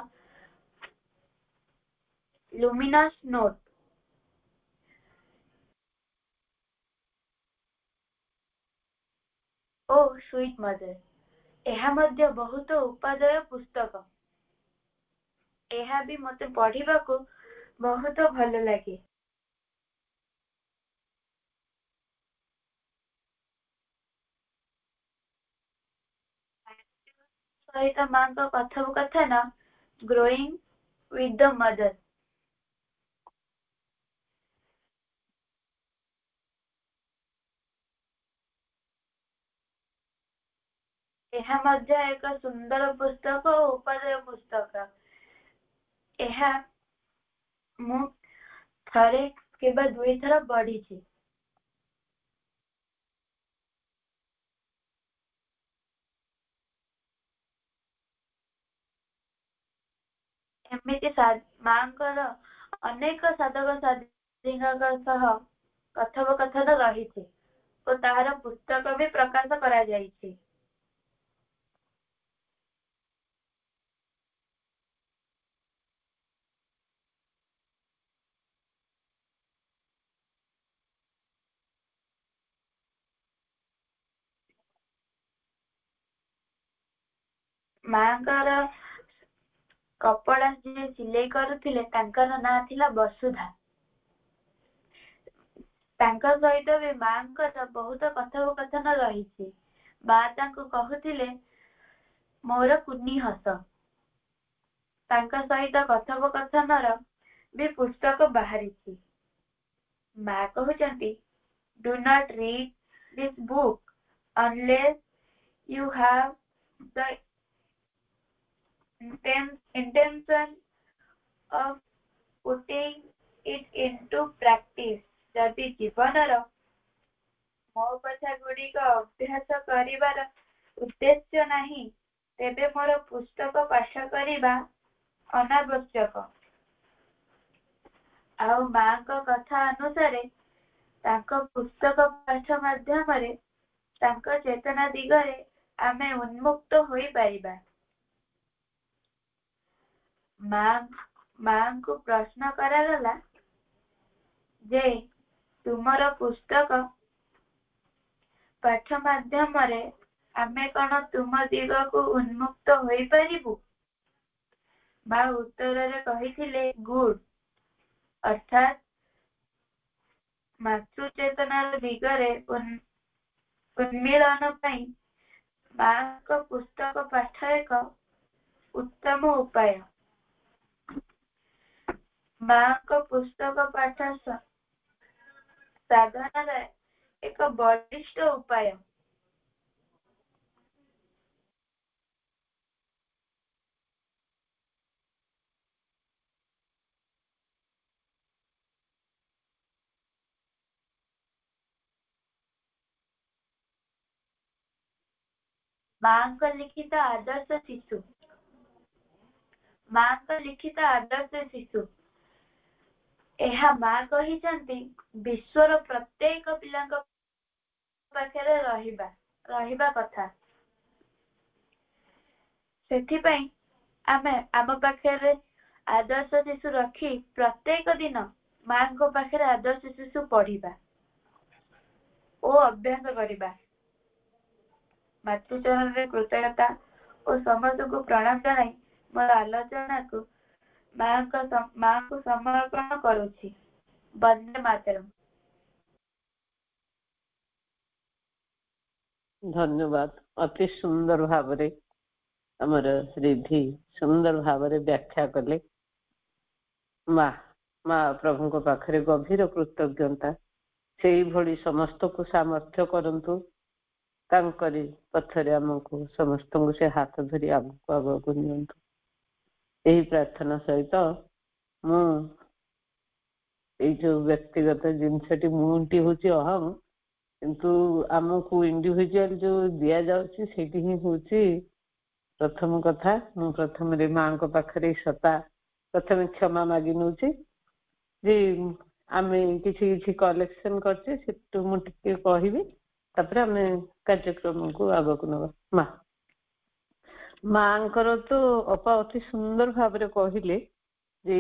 F: ଲୁମିନସ୍ ନୋଟ୍ ଓ ସୁଇଟ୍ ମଦର, ଏହା ମଧ୍ୟ ବହୁତ ଉପାଦେୟ ପୁସ୍ତକ। ଏହା ବି ମୋତେ ପଢିବାକୁ ବହୁତ ଭଲ ଲାଗେ। ସହିତ ମାଙ୍କ କଥୋପକଥନ ଗ୍ରୋଇଂ ୱିଥ୍ ଦ ମଦର। ଏହା ମଧ୍ୟ ଏକ ସୁନ୍ଦର ପୁସ୍ତକ ଓ ଉପାଦେୟ ପୁସ୍ତକ। ଏହା ମୁଁ ଥରେ କିମ୍ବା 2 ଥର ପଢିଛି। ଏମିତି ମାଙ୍କର ଅନେକ ସାଧକ ସାଧିକାଙ୍କ ସହ କଥୋପକଥନ ରହିଛି ଓ ତାହାର ପୁସ୍ତକ ବି ପ୍ରକାଶ କରାଯାଇଛି। ମାଙ୍କର କପଡ଼ା ଯିଏ ସିଲେଇ କରୁଥିଲେ ତାଙ୍କର ନାଁ ଥିଲା ବସୁଧା। ତାଙ୍କ ସହିତ ବି ମାଙ୍କର ବହୁତ କଥୋପକଥନ ରହିଛି। ମା ତାଙ୍କୁ କହୁଥିଲେ ମୋର କୁନି ହସ। ତାଙ୍କ ସହିତ କଥୋପକଥନର ବି ପୁସ୍ତକ ବାହାରିଛି। ମା କହୁଛନ୍ତି do not read this book unless you have the intention of putting it into practice। ଯଦି ଜୀବନର ମୋ କଥା ଗୁଡ଼ିକ ଅଭ୍ୟାସ କରିବାର ଉଦ୍ଦେଶ୍ୟ ନାହିଁ ତେବେ ମୋର ପୁସ୍ତକ ପାଠ କରିବା ଅନାବଶ୍ୟକ। ଆଉ ମାଙ୍କ କଥା ଅନୁସାରେ ତାଙ୍କ ପୁସ୍ତକ ପାଠ ମାଧ୍ୟମରେ ତାଙ୍କ ଚେତନା ଦିଗରେ ଆମେ ଉନ୍ମୁକ୍ତ ହୋଇପାରିବା। ମାଙ୍କୁ ପ୍ରଶ୍ନ କରାଗଲା ଯେ ତୁମର ପୁସ୍ତକ ପାଠ ମାଧ୍ୟମରେ ଆମେ କଣ ତୁମ ଦିଗକୁ ଉନ୍ମୁକ୍ତ ହୋଇପାରିବୁ? ମା ଉତ୍ତରରେ କହିଥିଲେ ଗୁଡ୍, ଅର୍ଥାତ୍ ମାତୃ ଚେତନାର ଦିଗରେ ଉନ୍ମୀଳନ ପାଇଁ ମାଙ୍କ ପୁସ୍ତକ ପାଠ ଏକ ଉତ୍ତମ ଉପାୟ। ମାଙ୍କ ପୁସ୍ତକ ପାଠ ସାଧନାର ଏକ ବଳିଷ୍ଠ ଉପାୟ। ମାଙ୍କ ଲିଖିତ ଆଦର୍ଶ ଶିଶୁ। ମାଙ୍କ ଲିଖିତ ଆଦର୍ଶ ଶିଶୁ ଏହା ମା କହିଛନ୍ତି ବିଶ୍ୱର ପ୍ରତ୍ୟେକ ପିଲାଙ୍କ ପାଖରେ ରହିବା କଥା। ସେଥିପାଇଁ ଆମେ ଆମ ପାଖରେ ଆଦର୍ଶ ଶିଶୁ ରଖି ପ୍ରତ୍ୟେକ ଦିନ ମାଙ୍କ ପାଖରେ ଆଦର୍ଶ ଶିଶୁ ପଢିବା ଓ ଅଭ୍ୟାସ କରିବା। ମାତୃଚରଣରେ କୃତଜ୍ଞତା ଓ ସମସ୍ତଙ୍କୁ ପ୍ରଣାମ ଜଣାଇ ମୋର ଆଲୋଚନାକୁ ମାଙ୍କୁ ସମର୍ପଣ କରୁଛି। ବନ୍ଦେ ମାତରମ୍।
A: ଧନ୍ୟବାଦ। ଅତି ସୁନ୍ଦର ଭାବରେ ଆମର ରିଧି ସୁନ୍ଦର ଭାବରେ ବ୍ୟାଖ୍ୟା କଲେ। ମା ପ୍ରଭୁଙ୍କ ପାଖରେ ଗଭୀର କୃତଜ୍ଞତା। ସେଇଭଳି ସମସ୍ତଙ୍କୁ ସାମର୍ଥ୍ୟ କରନ୍ତୁ। ତାଙ୍କରି ପଥରେ ଆମକୁ ସମସ୍ତଙ୍କୁ ସେ ହାତ ଧରି ଆଗକୁ ନିଅନ୍ତୁ। ଏହି ପ୍ରାର୍ଥନା ସହିତ ମୁଁ ଏଇ ଯୋଉ ବ୍ୟକ୍ତିଗତ ଜିନିଷଟି ମୁଁଟି ହଉଛି ଅହଂ, କିନ୍ତୁ ଆମକୁ ଇଣ୍ଡିଭିଜୁଆଲ ଯୋଉ ଦିଆଯାଉଛି ସେଇଠି ହିଁ ହଉଛି ପ୍ରଥମ କଥା। ମୁଁ ପ୍ରଥମରେ ମାଙ୍କ ପାଖରେ ପ୍ରଥମେ କ୍ଷମା ମାଗି ନଉଛି ଯେ ଆମେ କିଛି କିଛି କଲେକ୍ସନ କରିଛେ, ସେଠୁ ମୁଁ ଟିକେ କହିବି, ତାପରେ ଆମେ କାର୍ଯ୍ୟକ୍ରମକୁ ଆଗକୁ ନବା। ମାଙ୍କର ତ ଅପା ଅତି ସୁନ୍ଦର ଭାବରେ କହିଲେ ଯେ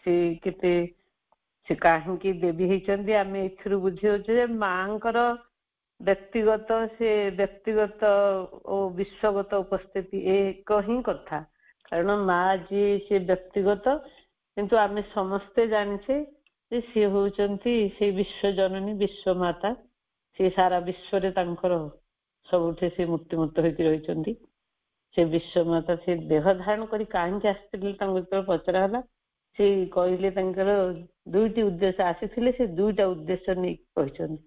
A: ସେ କାହିଁକି ଦେବୀ ହେଇଛନ୍ତି। ଆମେ ଏଥିରୁ ବୁଝିଯାଉଛୁ ଯେ ମାଙ୍କର ବ୍ୟକ୍ତିଗତ ଓ ବିଶ୍ୱଗତ ଉପସ୍ଥିତି ଏକ ହିଁ କଥା। କାରଣ ମା ଯିଏ ସେ ବ୍ୟକ୍ତିଗତ, କିନ୍ତୁ ଆମେ ସମସ୍ତେ ଜାଣିଛେ ଯେ ସିଏ ହଉଛନ୍ତି ସେଇ ବିଶ୍ୱ ଜନନୀ, ବିଶ୍ୱ ମାତା। ସେ ସାରା ବିଶ୍ୱରେ ତାଙ୍କର ସବୁଠି ସେ ମୂର୍ତ୍ତିମନ୍ତ ହେଇକି ରହିଛନ୍ତି। ସେ ବିଶ୍ୱ ମାତା ସେ ଦେହ ଧାରଣ କରି କାହିଁକି ଆସିଥିଲେ ତାଙ୍କୁ ଯେତେବେଳେ ପଚରା ହେଲା, ସେ କହିଲେ ତାଙ୍କର ଦୁଇଟି ଉଦ୍ଦେଶ୍ୟ ଆସିଥିଲେ। ସେ ଦୁଇଟା ଉଦ୍ଦେଶ୍ୟ ନେଇକି କହିଛନ୍ତି।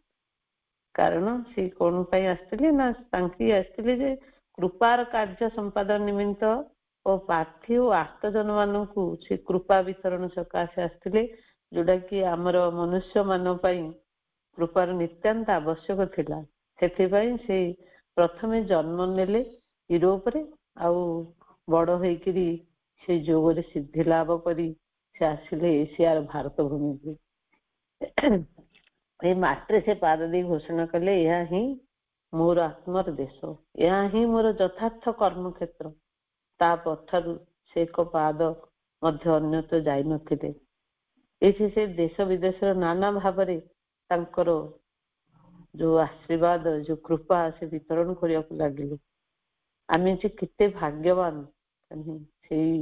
A: କାରଣ ସେ କଣ ପାଇଁ ଆସିଥିଲେ ନା ତାଙ୍କେ ଆସିଥିଲେ ଯେ କୃପାର କାର୍ଯ୍ୟ ସମ୍ପାଦନ ନିମିତ୍ତ ଓ ପାର୍ଥୀ ଓ ଆର୍ତ୍ତଜନ ମାନଙ୍କୁ ସେ କୃପା ବିତରଣ ସକାଶେ ଆସିଥିଲେ, ଯୋଉଟା କି ଆମର ମନୁଷ୍ୟ ମାନଙ୍କ ପାଇଁ କୃପାର ନିତ୍ୟାନ୍ତ ଆବଶ୍ୟକ ଥିଲା। ସେଥିପାଇଁ ସେ ପ୍ରଥମେ ଜନ୍ମ ନେଲେ ୟୁରୋପରେ, ଆଉ ବଡ ହେଇକିରି ସେ ଯୋଗରେ ସିଦ୍ଧି ଲାଭ କରି ସେ ଆସିଲେ ଏସିଆର ଭାରତ ଭୂମିକୁ। ଏଇ ମାଟିରେ ସେ ପାଦ ଦେଇ ଘୋଷଣା କଲେ, ଏହା ହିଁ ମୋର ଆତ୍ମାର ଦେଶ, ଏହା ହିଁ ମୋର ଯଥାର୍ଥ କର୍ମକ୍ଷେତ୍ର। ତା ପଥରୁ ସେ ଏକ ପାଦ ମଧ୍ୟ ଅନ୍ୟତ୍ର ଯାଇନଥିଲେ। ଏଠି ସେ ଦେଶ ବିଦେଶର ନାନା ଭାବରେ ତାଙ୍କର ଯୋଉ ଆଶୀର୍ବାଦ, ଯୋଉ କୃପା ସେ ବିତରଣ କରିବାକୁ ଲାଗିଲେ। ଆମେ ଯେ କେତେ ଭାଗ୍ୟବାନ, ସେଇ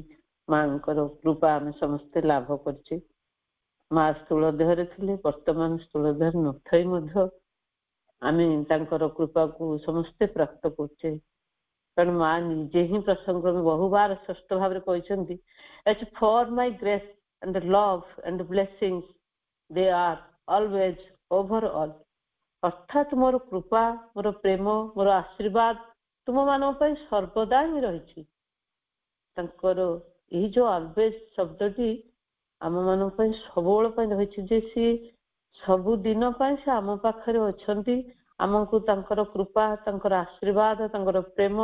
A: ମାଙ୍କର କୃପା ଆମେ ସମସ୍ତେ ଲାଭ କରିଛେ। ମା ସ୍ଥୂଳ ଦେହରେ ଥିଲେ, ବର୍ତ୍ତମାନ ସ୍ଥୂଳ ଦେହରେ ନଥାଇ ମଧ୍ୟ ଆମେ ତାଙ୍କର କୃପାକୁ ସମସ୍ତେ ପ୍ରାପ୍ତ କରୁଛେ। କାରଣ ମା ନିଜେ ହିଁ ପ୍ରସଙ୍ଗ ବହୁବାର ସ୍ପଷ୍ଟ ଭାବରେ କହିଛନ୍ତି, ଫର ମାଇ grace and love and blessings they are always over all। ଅର୍ଥାତ୍ ମୋର କୃପା, ମୋର ପ୍ରେମ, ମୋର ଆଶୀର୍ବାଦ ତୁମମାନଙ୍କ ପାଇଁ ସର୍ବଦା ହିଁ ରହିଛି। ତାଙ୍କର ଏହି ଯୋଉ ଅଲୱେଜ ଶବ୍ଦଟି ଆମମାନଙ୍କ ପାଇଁ ସବୁବେଳେ ପାଇଁ ରହିଛି, ଯେ ସିଏ ସବୁଦିନ ପାଇଁ ସେ ଆମ ପାଖରେ ଅଛନ୍ତି। ଆମକୁ ତାଙ୍କର କୃପା, ତାଙ୍କର ଆଶୀର୍ବାଦ, ତାଙ୍କର ପ୍ରେମ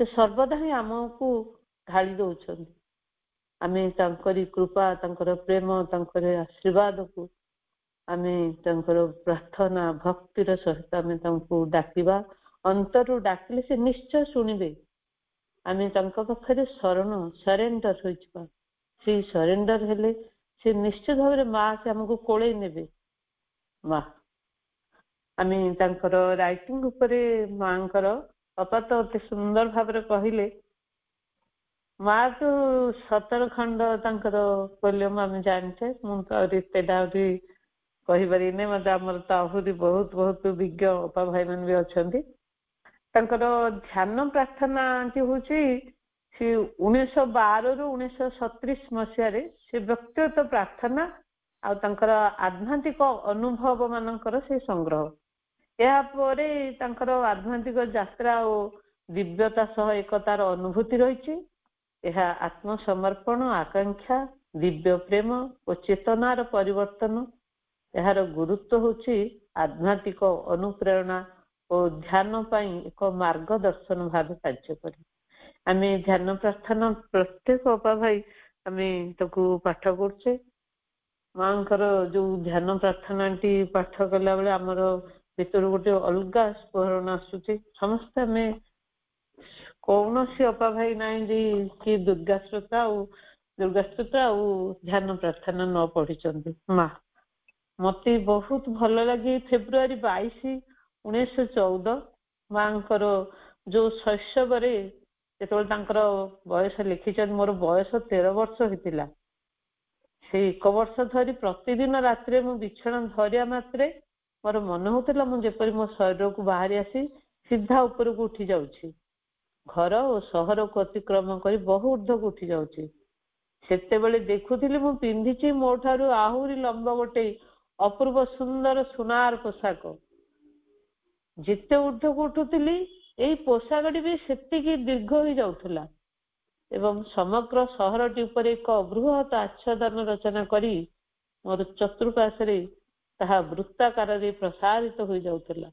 A: ସେ ସର୍ବଦା ହିଁ ଆମକୁ ଢାଳି ଦଉଛନ୍ତି। ଆମେ ତାଙ୍କରି କୃପା, ତାଙ୍କର ପ୍ରେମ, ତାଙ୍କର ଆଶୀର୍ବାଦକୁ ଆମେ ତାଙ୍କର ପ୍ରାର୍ଥନା ଭକ୍ତିର ସହିତ ଆମେ ତାଙ୍କୁ ଡାକିବା। ଅନ୍ତରରୁ ଡାକିଲେ ସେ ନିଶ୍ଚୟ ଶୁଣିବେ। ଆମେ ତାଙ୍କ ପାଖରେ ସରେଣ୍ଡର ହୋଇଯିବା। ସେଇ ସରେଣ୍ଡର ହେଲେ ସେ ନିଶ୍ଚିତ ଭାବରେ ମା ସେ ଆମକୁ କୋଳେଇ ନେବେ। ମା ଆମେ ତାଙ୍କର ରାଇଟିଂ ଉପରେ ମାଙ୍କର ଅପା ତ ଅତି ସୁନ୍ଦର ଭାବରେ କହିଲେ। ମା ତ 17 ଖଣ୍ଡ ତାଙ୍କର ପୋଲିୟମ ଆମେ ଜାଣିଛେ। ମୁଁ ତ ଆହୁରି ଏତେଟା ଆହୁରି କହିପାରିବିନି, ମତେ ଆମର ତ ଆହୁରି ବହୁତ ବହୁତ ବିଜ୍ଞ ଅପା ଭାଇ ମାନେ ବି ଅଛନ୍ତି। ତାଙ୍କର ଧ୍ୟାନ ପ୍ରାର୍ଥନାଟି ହଉଛି ସେ 1912ରୁ 1937 ମସିହାରେ ସେ ବ୍ୟକ୍ତିଗତ ପ୍ରାର୍ଥନା ଆଉ ତାଙ୍କର ଆଧ୍ୟାତ୍ମିକ ଅନୁଭବ ମାନଙ୍କର ସେ ସଂଗ୍ରହ। ଏହାପରେ ତାଙ୍କର ଆଧ୍ୟାତ୍ମିକ ଯାତ୍ରା ଓ ଦିବ୍ୟତା ସହ ଏକତାର ଅନୁଭୂତି ରହିଛି। ଏହା ଆତ୍ମସମର୍ପଣ, ଆକାଂକ୍ଷା, ଦିବ୍ୟ ପ୍ରେମ ଓ ଚେତନାର ପରିବର୍ତ୍ତନ। ଏହାର ଗୁରୁତ୍ୱ ହଉଛି ଆଧ୍ୟାତ୍ମିକ ଅନୁପ୍ରେରଣା ଓ ଧ୍ୟାନ ପାଇଁ ଏକ ମାର୍ଗଦର୍ଶନ ଭାବେ କାର୍ଯ୍ୟ କରେ। ଆମେ ଧ୍ୟାନ ପ୍ରାର୍ଥନା ପ୍ରତ୍ୟେକ ଅପା ଭାଇ ଆମେ ତାକୁ ପାଠ କରୁଛେ। ମାଙ୍କର ଯୋଉ ଧ୍ୟାନ ପ୍ରାର୍ଥନାଟି ପାଠ କଲା ବେଳେ ଆମର ଭିତରୁ ଗୋଟେ ଅଲଗା ସ୍ଫୁରଣ ଆସୁଛି। ସମସ୍ତେ ଆମେ କୌଣସି ଅପା ଭାଇ ନାହିଁ ଯେ କି ଦୁର୍ଗା ସ୍ତୋତ୍ର ଆଉ ଧ୍ୟାନ ପ୍ରାର୍ଥନା ନ ପଢିଛନ୍ତି। ମା ମତେ ବହୁତ ଭଲ ଲାଗେ ଫେବୃଆରୀ 22, 1914 ମାଙ୍କର ଯୋଉ ଶୈଶବରେ ଯେତେବେଳେ ତାଙ୍କର ବୟସ ଲେଖିଛନ୍ତି, ମୋର ବୟସ 13 ବର୍ଷ ହେଇଥିଲା। ସେଇ 1 ବର୍ଷ ଧରି ପ୍ରତିଦିନ ରାତିରେ ମୁଁ ବିଛଣା ଧରିବା ମାତ୍ରେ ମୋର ମନେ ହଉଥିଲା ମୁଁ ଯେପରି ମୋ ଶରୀରକୁ ବାହାରି ଆସି ସିଧା ଉପରକୁ ଉଠି ଯାଉଛି, ଘର ଓ ସହରକୁ ଅତିକ୍ରମ କରି ବହୁ ଉର୍ଦ୍ଧ୍ୱକୁ ଉଠି ଯାଉଛି। ସେତେବେଳେ ଦେଖୁଥିଲି ମୁଁ ପିନ୍ଧିଛି ମୋ ଠାରୁ ଆହୁରି ଲମ୍ବ ଗୋଟେ ଅପୂର୍ବ ସୁନ୍ଦର ସୁନାର ପୋଷାକ। ଯେତେ ଉର୍ଦ୍ଧ୍ୱକୁ ଉଠୁଥିଲି ଏଇ ପୋଷାକଟି ବି ସେତିକି ଦୀର୍ଘ ହେଇଯାଉଥିଲା ଏବଂ ସମଗ୍ର ସହରଟି ଉପରେ ଏକ ବୃହତ ଆଚ୍ଛାଦନ ରଚନା କରି ମୋର ଚତୁଃପାର୍ଶ୍ୱରେ ତାହା ବୃତ୍ତାକାରରେ ପ୍ରସାରିତ ହୋଇଯାଉଥିଲା।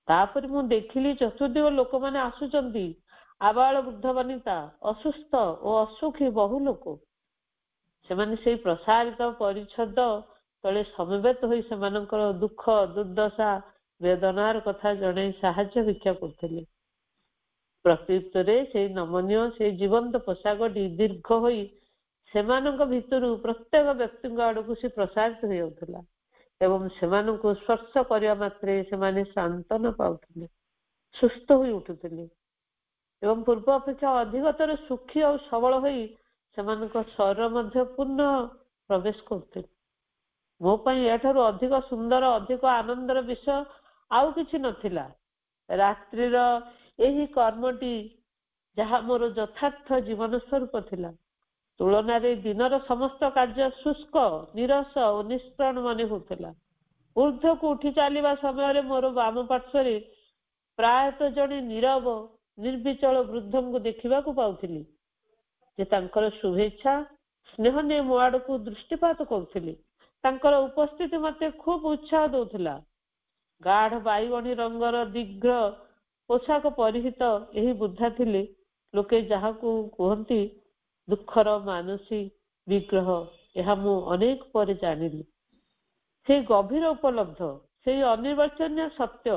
A: ତାପରେ ମୁଁ ଦେଖିଲି ଚତୁର୍ଦିଗ ଲୋକମାନେ ଆସୁଛନ୍ତି, ଆବାଳ ବୃଦ୍ଧ ବନିତା, ଅସୁସ୍ଥ ଓ ଅସୁଖୀ ବହୁ ଲୋକ। ସେମାନେ ସେଇ ପ୍ରସାରିତ ପରିଚ୍ଛଦ ତଳେ ସମବେତ ହୋଇ ସେମାନଙ୍କର ଦୁଃଖ, ଦୁର୍ଦ୍ଦଶା, ବେଦନାର କଥା ଜଣାଇ ସାହାଯ୍ୟ ଭିକ୍ଷା କରୁଥିଲେ। ପ୍ରତ୍ୟୁତ୍ତରେ ସେଇ ନମନୀୟ ସେଇ ଜୀବନ୍ତ ପୋଷାକଟି ଦୀର୍ଘ ହୋଇ ସେମାନଙ୍କ ଭିତରୁ ପ୍ରତ୍ୟେକ ବ୍ୟକ୍ତିଙ୍କ ଆଡକୁ ସେ ପ୍ରସାରିତ ହୋଇଯାଉଥିଲା ଏବଂ ସେମାନଙ୍କୁ ସ୍ପର୍ଶ କରିବା ମାତ୍ରେ ସେମାନେ ସାନ୍ତ୍ୱନା ପାଉଥିଲେ, ସୁସ୍ଥ ହୋଇ ଉଠୁଥିଲେ ଏବଂ ପୂର୍ବ ଅପେକ୍ଷା ଅଧିକତର ସୁଖୀ ଆଉ ସବଳ ହୋଇ ସେମାନଙ୍କ ଶରୀର ମଧ୍ୟ ପୂର୍ଣ୍ଣ ପ୍ରବେଶ କରୁଥିଲେ। ମୋ ପାଇଁ ଏଠାରୁ ଅଧିକ ସୁନ୍ଦର, ଅଧିକ ଆନନ୍ଦର ବିଷୟ ଆଉ କିଛି ନଥିଲା। ରାତ୍ରିର ଏହି କର୍ମଟି ଯାହା ମୋର ଯଥାର୍ଥ ଜୀବନ ସ୍ୱରୂପ ଥିଲା, ତୁଳନାରେ ଦିନର ସମସ୍ତ କାର୍ଯ୍ୟ ଶୁଷ୍କ, ନିରସ ଓ ନିଷ୍ପ୍ରାଣ ମନେ ହେଉଥିଲା। ଊର୍ଦ୍ଧ୍ୱକୁ ଉଠି ଚାଲିବା ସମୟରେ ମୋର ବାମ ପାର୍ଶ୍ୱରେ ପ୍ରାୟତଃ ଜଣେ ନୀରବ ନିର୍ବିଚଳ ବୃଦ୍ଧଙ୍କୁ ଦେଖିବାକୁ ପାଉଥିଲି, ଯେ ତାଙ୍କର ଶୁଭେଚ୍ଛା ସ୍ନେହ ନେଇ ମୋ ଆଡକୁ ଦୃଷ୍ଟିପାତ କରୁଥିଲେ। ତାଙ୍କର ଉପସ୍ଥିତି ମତେ ଖୁବ ଉତ୍ସାହ ଦଉଥିଲା। ଗାଢ ବାଇଗଣୀ ରଙ୍ଗର ଦୀର୍ଘ ପୋଷାକ ପରିହିତ ଏହି ବୃଦ୍ଧା ଥିଲେ ଲୋକେ ଯାହାକୁ କୁହନ୍ତି ଦୁଃଖର ମାନସୀ ବିଗ୍ରହ, ଏହା ମୁଁ ଅନେକ ପରେ ଜାଣିଲି। ସେଇ ଗଭୀର ଉପଲବ୍ଧ, ସେଇ ଅନିର୍ବାଚନୀୟ ସତ୍ୟ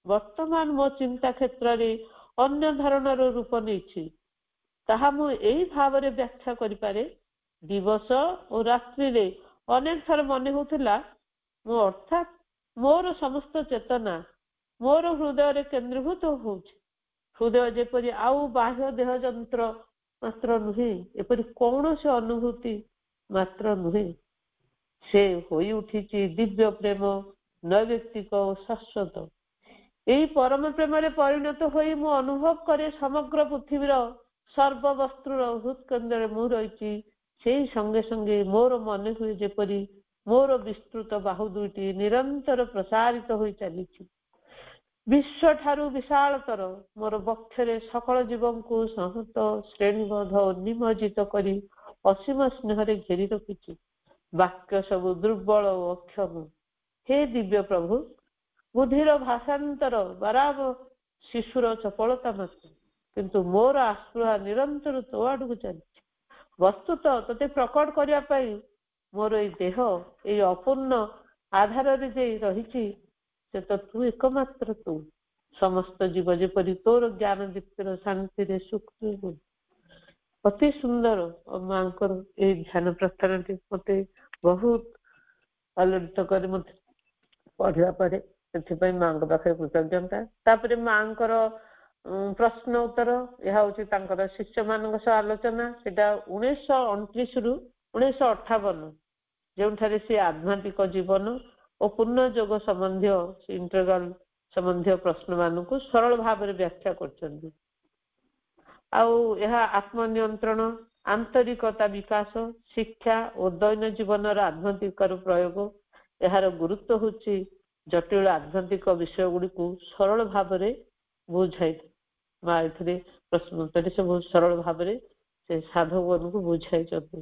A: ବର୍ତ୍ତମାନ ମୋ ଚିନ୍ତା କ୍ଷେତ୍ରରେ ଅନ୍ୟ ଧାରଣାର ରୂପ ନେଇଛି। ତାହା ମୁଁ ଏହି ଭାବରେ ବ୍ୟାଖ୍ୟା କରିପାରେ। ଦିବସ ଓ ରାତ୍ରିରେ ଅନେକ ଥର ମନେ ହେଉଥିଲା ମୁଁ ଅର୍ଥାତ୍ ମୋର ସମସ୍ତ ଚେତନା ମୋର ହୃଦୟରେ କେନ୍ଦ୍ରୀଭୂତ ହଉଛି। ହୃଦୟ ଯେପରି ଆଉ ବାହ୍ୟ ଦେହ ଯନ୍ତ୍ର ମାତ୍ର ନୁହେଁ, ଏପରି କୌଣସି ଅନୁଭୂତି ମାତ୍ର ନୁହେଁ, ସେ ହୋଇ ଉଠିଛି ଦିବ୍ୟ ପ୍ରେମ, ନୈବେକ୍ତିକ ଓ ଶାଶ୍ୱତ। ଏହି ପରମ ପ୍ରେମରେ ପରିଣତ ହୋଇ ମୁଁ ଅନୁଭବ କରେ ସମଗ୍ର ପୃଥିବୀର ସର୍ବବସ୍ତୁର ହୃତ୍କେନ୍ଦ୍ରରେ ମୁଁ ରହିଛି। ସେଇ ସଙ୍ଗେ ସଙ୍ଗେ ମୋର ମନେ ହୁଏ ଯେପରି ମୋର ବିସ୍ତୃତ ବାହୁ ଦୁଇଟି ନିରନ୍ତର ପ୍ରସାରିତ ହୋଇ ଚାଲିଛି। ବିଶ୍ୱଠାରୁ ବିଶାଳତର ମୋର ବକ୍ଷରେ ସକଳ ଜୀବଙ୍କୁ ସଂହତ ଶ୍ରେଣୀବଦ୍ଧ ଓ ନିମଜ୍ଜିତ କରି ଅସୀମ ସ୍ନେହରେ ଘେରି ରଖିଛି। ବାକ୍ୟ ସବୁ ଦୁର୍ବଳ ଓ ଅକ୍ଷମ। ହେ ଦିବ୍ୟ ପ୍ରଭୁ, ବୁଦ୍ଧିର ଭାଷାନ୍ତର ବରାବର ଶିଶୁର ଚପଳତା ମାତ୍ର, କିନ୍ତୁ ମୋର ଆସ୍ପୃହା ନିରନ୍ତର ତୋ ଆଡକୁ ଚାଲିଛି। ବସ୍ତୁତଃ ତୋତେ ପ୍ରକଟ କରିବା ପାଇଁ ମୋର ଏଇ ଦେହ ଏଇ ଅପୂର୍ଣ୍ଣ ଆଧାରରେ ଯେ ରହିଛି, ସେ ତ ତୁ ଏକମାତ୍ର ତୁ। ସମସ୍ତ ଜୀବ ଯେପରି ତୋର ଜ୍ଞାନ ଦୀପ୍ତିର ଶାନ୍ତିରେ ସୁଖ। ଅତି ସୁନ୍ଦର ମାଙ୍କର ଏଇ ଧ୍ୟାନ ପ୍ରାର୍ଥନାଟି ମତେ ବହୁତ ଆଲୋଡ଼ିତ କରି ମତେ ପଢିବା ପରେ, ସେଥିପାଇଁ ମାଙ୍କ ପାଖରେ କୃତଜ୍ଞତା। ତାପରେ ମାଙ୍କର ପ୍ରଶ୍ନ ଉତ୍ତର, ଏହା ହଉଛି ତାଙ୍କର ଶିଷ୍ୟ ମାନଙ୍କ ସହ ଆଲୋଚନା। ସେଟା 1929 ରୁ 1958, ଯେଉଁଠାରେ ସେ ଆଧ୍ୟାତ୍ମିକ ଜୀବନ ଓ ପୂର୍ଣ୍ଣ ଯୋଗ ସମ୍ବନ୍ଧୀୟ ଇଣ୍ଟରଗାଲ ସମ୍ବନ୍ଧୀୟ ପ୍ରଶ୍ନ ମାନଙ୍କୁ ସରଳ ଭାବରେ ବ୍ୟାଖ୍ୟା କରୁଛନ୍ତି। ଆଉ ଏହା ଆତ୍ମନିୟନ୍ତ୍ରଣ, ଆନ୍ତରିକତା ବିକାଶ, ଶିକ୍ଷା ଓ ଦୈନ ଜୀବନର ଆଧ୍ୟାତ୍ମିକର ପ୍ରୟୋଗ। ଏହାର ଗୁରୁତ୍ୱ ହେଉଛି ଜଟିଳ ଆଧ୍ୟାତ୍ମିକ ବିଷୟ ଗୁଡିକୁ ସରଳ ଭାବରେ ବୁଝାଇଥାଏ। ମା ଏଥିରେ ପ୍ରଶ୍ନୋତ୍ତରୀ ସେ ବହୁତ ସରଳ ଭାବରେ ସେ ସାଧକମାନଙ୍କୁ ବୁଝାଇଛନ୍ତି।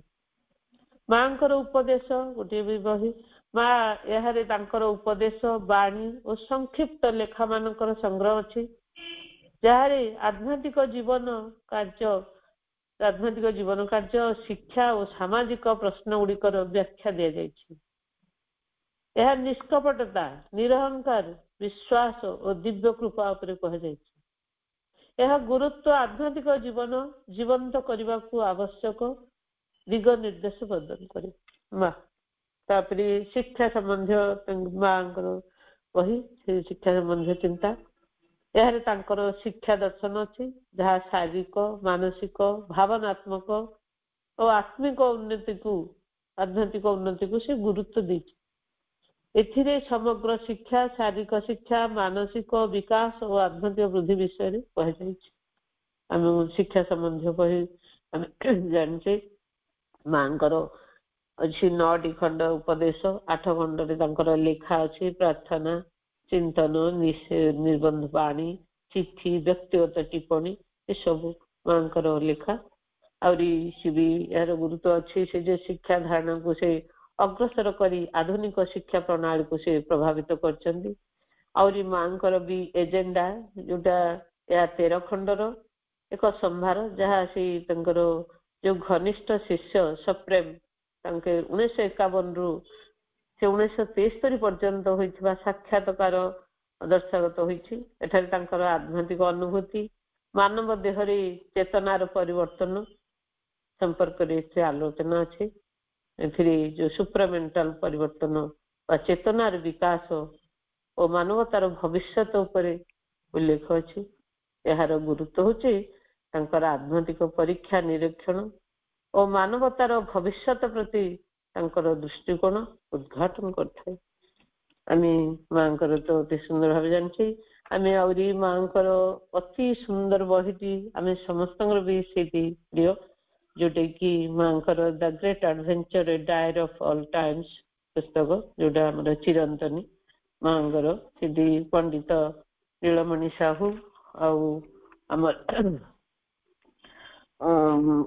A: ମାଙ୍କର ଉପଦେଶ ଗୋଟିଏ ବି ବହି। ମା ଏହାରେ ତାଙ୍କର ଉପଦେଶ, ବାଣୀ ଓ ସଂକ୍ଷିପ୍ତ ଲେଖା ମାନଙ୍କର ସଂଗ୍ରହ ଅଛି, ଯାହାରେ ଆଧ୍ୟାତ୍ମିକ ଜୀବନ କାର୍ଯ୍ୟ, ଶିକ୍ଷା ଓ ସାମାଜିକ ପ୍ରଶ୍ନ ଗୁଡିକର ବ୍ୟାଖ୍ୟା ଦିଆଯାଇଛି। ଏହା ନିଷ୍କପଟତା, ନିରହଙ୍କାର, ବିଶ୍ୱାସ ଓ ଦିବ୍ୟ କୃପା ଉପରେ କୁହାଯାଇଛି। ଏହା ଗୁରୁତ୍ୱ ଆଧ୍ୟାତ୍ମିକ ଜୀବନ ଜୀବନ୍ତ କରିବାକୁ ଆବଶ୍ୟକ ଦିଗ ନିର୍ଦ୍ଦେଶ ପ୍ରଦାନ କରେ। ମା ତାପରେ ଶିକ୍ଷା ସମ୍ବନ୍ଧୀୟ ମାଙ୍କର ବହି, ସେ ଶିକ୍ଷା ସମ୍ବନ୍ଧୀୟ ଚିନ୍ତା। ଏହାରେ ତାଙ୍କର ଶିକ୍ଷା ଦର୍ଶନ ଅଛି, ଯାହା ଶାରୀରିକ, ମାନସିକ, ଭାବନାତ୍ମକ ଓ ଆତ୍ମିକ ଉନ୍ନତିକୁ ଆଧ୍ୟାତ୍ମିକ ଉନ୍ନତିକୁ ସେ ଗୁରୁତ୍ୱ ଦେଇଛି। ଏଥିରେ ସମଗ୍ର ଶିକ୍ଷା, ଶାରୀରିକ ଶିକ୍ଷା, ମାନସିକ ବିକାଶ ଓ ଆଧ୍ୟାତ୍ମିକ ବୃଦ୍ଧି ବିଷୟରେ କୁହାଯାଇଛି। ଆମେ ଶିକ୍ଷା ସମ୍ବନ୍ଧୀୟ ବହି ଆମେ ଜାଣିଛେ। ମାଙ୍କର ଅଛି 9ଟି ଖଣ୍ଡ ଉପଦେଶ, 8 ଖଣ୍ଡରେ ତାଙ୍କର ଲେଖା ଅଛି ପ୍ରାର୍ଥନା, ଚିନ୍ତନ, ନିର୍ବନ୍ଧ ବାଣୀ, ଚିଠି, ବ୍ୟକ୍ତିଗତ ଟିପ୍ପଣୀ, ଏସବୁ ମାଙ୍କର ଲେଖା। ଆହୁରି ସେ ବି ଏହାର ଗୁରୁତ୍ୱ ଅଛି, ସେ ଯେ ଶିକ୍ଷା ଧାରଣାକୁ ସେ ଅଗ୍ରସର କରି ଆଧୁନିକ ଶିକ୍ଷା ପ୍ରଣାଳୀକୁ ସେ ପ୍ରଭାବିତ କରିଛନ୍ତି। ଆହୁରି ମାଙ୍କର ବି ଏଜେଣ୍ଡା, ଯୋଉଟା ଏହା 13 ଖଣ୍ଡର ଏକ ସମ୍ଭାର, ଯାହା ସେଇ ତାଙ୍କର ଯୋଉ ଘନିଷ୍ଠ ଶିଷ୍ୟ ସପ୍ରେମ ତାଙ୍କେ 1951 ରୁ ସେ 1973 ପର୍ଯ୍ୟନ୍ତ ହୋଇଥିବା ସାକ୍ଷାତକାର ଦର୍ଶାଗତ ହୋଇଛି। ଏଠାରେ ତାଙ୍କର ଆଧ୍ୟାତ୍ମିକ ଅନୁଭୂତି, ମାନବ ଦେହରେ ଚେତନାର ପରିବର୍ତ୍ତନ ସମ୍ପର୍କରେ ସେ ଆଲୋଚନା ଅଛି। ଏଥିରେ ଯୋଉ ସୁପ୍ରାମେଣ୍ଟାଲ ପରିବର୍ତ୍ତନ ବା ଚେତନାର ବିକାଶ ଓ ମାନବତାର ଭବିଷ୍ୟତ ଉପରେ ଉଲ୍ଲେଖ ଅଛି। ଏହାର ଗୁରୁତ୍ୱ ହେଉଛି ତାଙ୍କର ଆଧ୍ୟାତ୍ମିକ ପରୀକ୍ଷା ନିରୀକ୍ଷଣ ଓ ମାନବତାର ଭବିଷ୍ୟତ ପ୍ରତି ତାଙ୍କର ଦୃଷ୍ଟିକୋଣ ଉଦ୍ଘାଟନ କରିଥାଏ। ଆମେ ମାଙ୍କର ତ ଅତି ସୁନ୍ଦର ଭାବେ ଜାଣିଛେ। ଆମେ ଆହୁରି ମାଙ୍କର ଅତି ସୁନ୍ଦର ବହିଟି ଆମେ ସମସ୍ତଙ୍କର ବି ସେଇଠି ପ୍ରିୟ, ଯୋଉଟା କି ମାଙ୍କର the great adventure a diary of all times ପୁସ୍ତକ, ଯୋଉଟା ଆମର ଚିରନ୍ତନୀ ମାଙ୍କର। ସେଠି ପଣ୍ଡିତ ନୀଳମଣି ସାହୁ ଆଉ ଆମର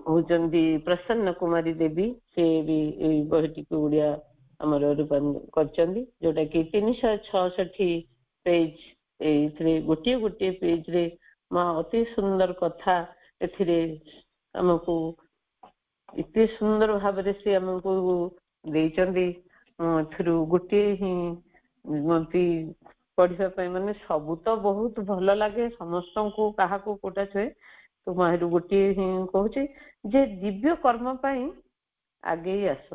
A: ହଉଛନ୍ତି ପ୍ରସନ୍ନ କୁମାରୀ ଦେବୀ, ସେ ବି ଏଇ ବହିଟିକୁ ଓଡିଆ ଆମର ରୂପାନ୍ତର କରିଛନ୍ତି, ଯୋଉଟା କି 366 ପେଜ। ଏଇଥିରେ ଗୋଟିଏ ଗୋଟିଏ ପେଜରେ ମା ଅତି ସୁନ୍ଦର କଥା ଏଥିରେ ଆମକୁ ଏତେ ସୁନ୍ଦର ଭାବରେ ସେ ଆମକୁ ଦେଇଛନ୍ତି। ଏଥିରୁ ଗୋଟିଏ ହିଁ ମନ୍ତ୍ରୀ ପଢିବା ପାଇଁ, ମାନେ ସବୁ ତ ବହୁତ ଭଲ ଲାଗେ ସମସ୍ତଙ୍କୁ, କାହାକୁ କୋଉଟା ଛୁଏ, ତ ମାହିରୁ ଗୋଟିଏ ହିଁ କହୁଛି ଯେ ଦିବ୍ୟ କର୍ମ ପାଇଁ ଆଗେଇ ଆସ।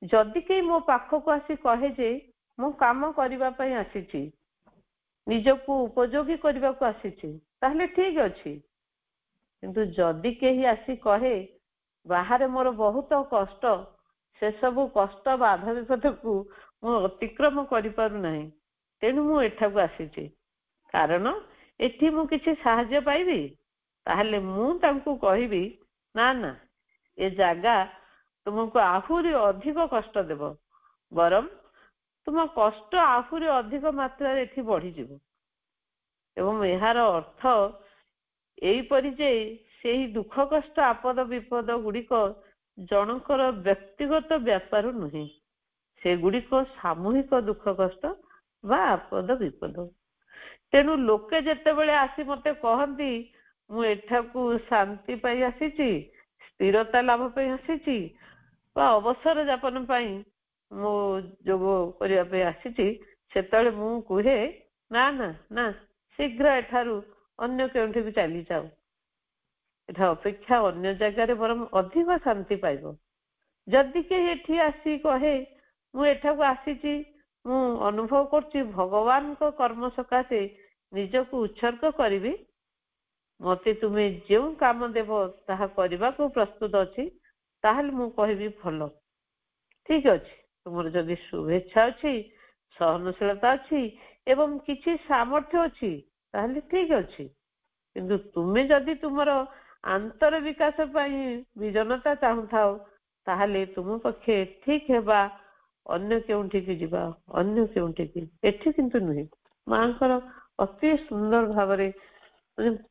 A: ଯଦି କେହି ମୋ ପାଖକୁ ଆସି କହେ ଯେ ମୁଁ କାମ କରିବା ପାଇଁ ଆସିଛି, ନିଜକୁ ଉପଯୋଗୀ କରିବାକୁ ଆସିଛି, ତାହେଲେ ଠିକ ଅଛି। କିନ୍ତୁ ଯଦି କେହି ଆସି କହେ ବାହାରେ ମୋର ବହୁତ କଷ୍ଟ, ସେସବୁ କଷ୍ଟ ବାଧା ବିପଦକୁ ମୁଁ ଅତିକ୍ରମ କରିପାରୁନାହିଁ, ତେଣୁ ମୁଁ ଏଠାକୁ ଆସିଛି, କାରଣ ଏଠି ମୁଁ କିଛି ସାହାଯ୍ୟ ପାଇବି, ତାହେଲେ ମୁଁ ତାଙ୍କୁ କହିବି ନା ନା, ଏ ଜାଗା ତୁମକୁ ଆହୁରି ଅଧିକ କଷ୍ଟ ଦେବ, ବରଂ ତୁମ କଷ୍ଟ ଆହୁରି ଅଧିକ ମାତ୍ରାରେ ଏଠି ବଢିଯିବ। ଏବଂ ଏହାର ଅର୍ଥ ଏଇପରି ଯେ ସେହି ଦୁଃଖ କଷ୍ଟ ଆପଦ ବିପଦ ଗୁଡିକ ଜଣଙ୍କର ବ୍ୟକ୍ତିଗତ ବ୍ୟାପାର ନୁହେଁ, ସେଗୁଡିକ ସାମୂହିକ ଦୁଃଖ କଷ୍ଟ ବା ଆପଦ ବିପଦ। ତେଣୁ ଲୋକେ ଯେତେବେଳେ ଆସି ମତେ କହନ୍ତି ମୁଁ ଏଠାକୁ ଶାନ୍ତି ପାଇଁ ଆସିଛି, ସ୍ଥିରତା ଲାଭ ପାଇଁ ଆସିଛି, ବା ଅବସର ଯାପନ ପାଇଁ ମୁଁ ଯୋଗ କରିବା ପାଇଁ ଆସିଛି, ସେତେବେଳେ ମୁଁ କୁହେ ନା ନା ନା, ଶୀଘ୍ର ଏଠାରୁ ଅନ୍ୟ କେଉଁଠି ବି ଚାଲିଯାଅ, ଏଠା ଅପେକ୍ଷା ଅନ୍ୟ ଜାଗାରେ ବରଂ ଅଧିକ ଶାନ୍ତି ପାଇବ। ଯଦି କେହି ଏଠି ଆସି କହେ ମୁଁ ଏଠାକୁ ଆସିଛି, ମୁଁ ଅନୁଭବ କରୁଛି ଭଗବାନଙ୍କ କର୍ମ ସକାଶେ ନିଜକୁ ଉତ୍ସର୍ଗ କରିବି, ମତେ ତୁମେ ଯେଉଁ କାମ ଦେବ ତାହା କରିବାକୁ ପ୍ରସ୍ତୁତ ଅଛି, ତାହେଲେ ମୁଁ କହିବି ଭଲ, ଠିକ ଅଛି, ତୁମର ଯଦି ଶୁଭେଚ୍ଛା ଅଛି, ସହନଶୀଳତା ଅଛି ଏବଂ କିଛି ସାମର୍ଥ୍ୟ ଅଛି, ତାହେଲେ ଠିକ ଅଛି। କିନ୍ତୁ ତୁମେ ଯଦି ତୁମର ଆନ୍ତର ବିକାଶ ପାଇଁ ବିଜନତା ଚାହୁଁଥାଅ, ତାହେଲେ ତୁମ ପକ୍ଷେ ଠିକ ହେବା ଅନ୍ୟ କେଉଁଠିକି ଯିବା, ଅନ୍ୟ କେଉଁଠିକି, ଏଠି କିନ୍ତୁ ନୁହେଁ। ମାଙ୍କର ଅତି ସୁନ୍ଦର ଭାବରେ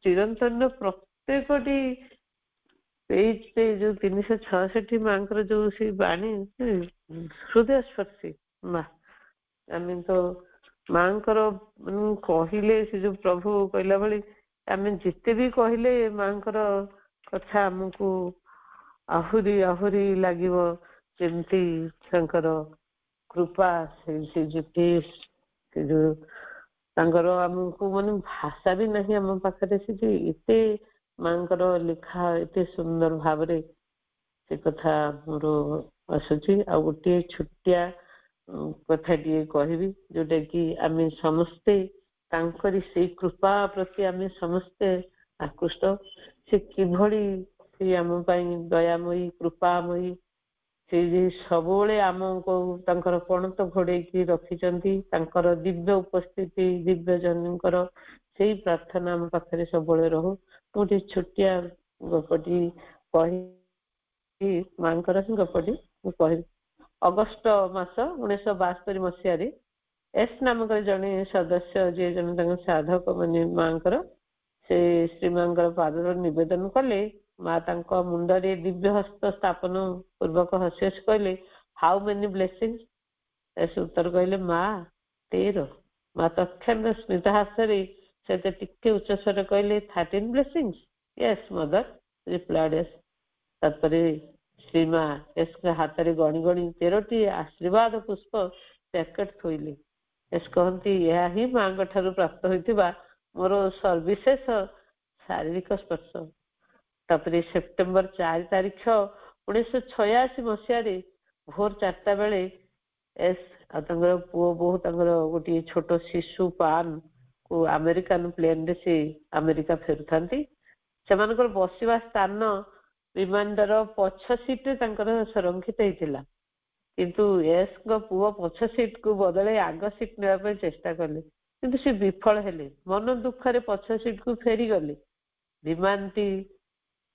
A: ଚିରନ୍ତନ ପ୍ରତ୍ୟେକଟି ପେଜରେ ଯୋଉ 366 ମାଙ୍କର ଯୋଉ ସେ ବାଣୀ ହୃଦୟ ସ୍ପର୍ଶୀ। ମା ଆମେ ତ ମାଙ୍କର କହିଲେ, ସେ ଯୋଉ ପ୍ରଭୁ କହିଲା ଭଳି ଆମେ ଯେତେ ବି କହିଲେ ମାଙ୍କର କଥା ଆମକୁ ଆହୁରି ଆହୁରି ଲାଗିବ, ଯେମିତି ତାଙ୍କର କୃପା, ସେ ଯୋଉ ତାଙ୍କର ଆମକୁ ମାନେ ଭାଷା ବି ନାହିଁ ଆମ ପାଖରେ, ସେ ଯେ ଏତେ ମାଙ୍କର ଲେଖା ଏତେ ସୁନ୍ଦର ଭାବରେ ସେ କଥା ମୋର ଆସୁଛି। ଆଉ ଗୋଟିଏ ଛୋଟିଆ କଥାଟିଏ କହିବି, ଯୋଉଟା କି ଆମେ ସମସ୍ତେ ତାଙ୍କରି ସେଇ କୃପା ପ୍ରତି ଆମେ ସମସ୍ତେ ଆକୃଷ୍ଟ। ସେ କିଭଳି ସେ ଆମ ପାଇଁ ଦୟାମୟୀ, କୃପାମୟୀ, ସେ ଯେ ସବୁବେଳେ ଆମକୁ ତାଙ୍କର ପଣତ ଘୋଡେଇକି ରଖିଛନ୍ତି, ତାଙ୍କର ଦିବ୍ୟ ଉପସ୍ଥିତି, ଦିବ୍ୟ ଜନଙ୍କର ସେଇ ପ୍ରାର୍ଥନା ଆମ ପାଖରେ ସବୁବେଳେ ରହୁ। ଗୋଟେ ଛୋଟିଆ ଗପଟି କହି ମାଙ୍କର ହିଁ ଗପଟି ମୁଁ କହିବି। ଅଗଷ୍ଟ ମାସ 1972 ମସିହାରେ ଏସ୍ ନାମକ ଜଣେ ସଦସ୍ୟ, ଯିଏ ଜଣେ ତାଙ୍କ ସାଧକ ମାନେ ମାଙ୍କର, ସେ ଶ୍ରୀମାଙ୍କର ପାଦର ନିବେଦନ କଲେ। ମା ତାଙ୍କ ମୁଣ୍ଡରେ ଦିବ୍ୟ ହସ୍ତ ସ୍ଥାପନ ପୂର୍ବକ ହସି ହସି କହିଲେ, ହାଉ ମେନି ବ୍ଲେସିଂସ୍? ଏସ୍ ଉତ୍ତର କହିଲେ, ମା 13। ମା ତତ୍କ୍ଷଣାତ୍ ସ୍ମିତ ହାସରେ ସହିତ ଟିକେ ଉଚ୍ଚସ୍ୱର କହିଲେ, 13 ବ୍ଲେସିଂସ୍? ୟେସ୍ ମଦର, ରିପ୍ଲାଏଡ୍ ଏସ୍। ତାପରେ ଶ୍ରୀମା ଏସ୍ଙ୍କ ହାତରେ ଗଣି ଗଣି 13ଟି ଆଶୀର୍ବାଦ ପୁଷ୍ପ ପ୍ୟାକେଟ ଥୋଇଲେ। ଏସ୍ କହନ୍ତି, ଏହା ହିଁ ମାଙ୍କ ଠାରୁ ପ୍ରାପ୍ତ ହୋଇଥିବା ମୋର ସର୍ବିଶେଷ ଶାରୀରିକ ସ୍ପର୍ଶ। ତାପରେ ସେପ୍ଟେମ୍ବର 4 ତାରିଖ 1986 ମସିହାରେ ଭୋର 4ଟା ବେଳେ ଏସ୍ ଆଉ ତାଙ୍କର ପୁଅ ବୋହୂ ତାଙ୍କର ଗୋଟିଏ ଛୋଟ ଶିଶୁ ପାନ୍ କୁ ଆମେରିକାନ ପ୍ଲେନରେ ସେ ଆମେରିକା ଫେରୁଥାନ୍ତି। ସେମାନଙ୍କର ବସିବା ସ୍ଥାନ ବିମାନର ପଛ ସିଟରେ ତାଙ୍କର ସଂରକ୍ଷିତ ହେଇଥିଲା, କିନ୍ତୁ ଏସ୍ଙ୍କ ପୁଅ ପଛ ସିଟକୁ ବଦଳାଇ ଆଗ ସିଟ ନେବା ପାଇଁ ଚେଷ୍ଟା କଲେ, କିନ୍ତୁ ସେ ବିଫଳ ହେଲେ। ମନ ଦୁଃଖରେ ପଛ ସିଟକୁ ଫେରିଗଲେ। ବିମାନଟି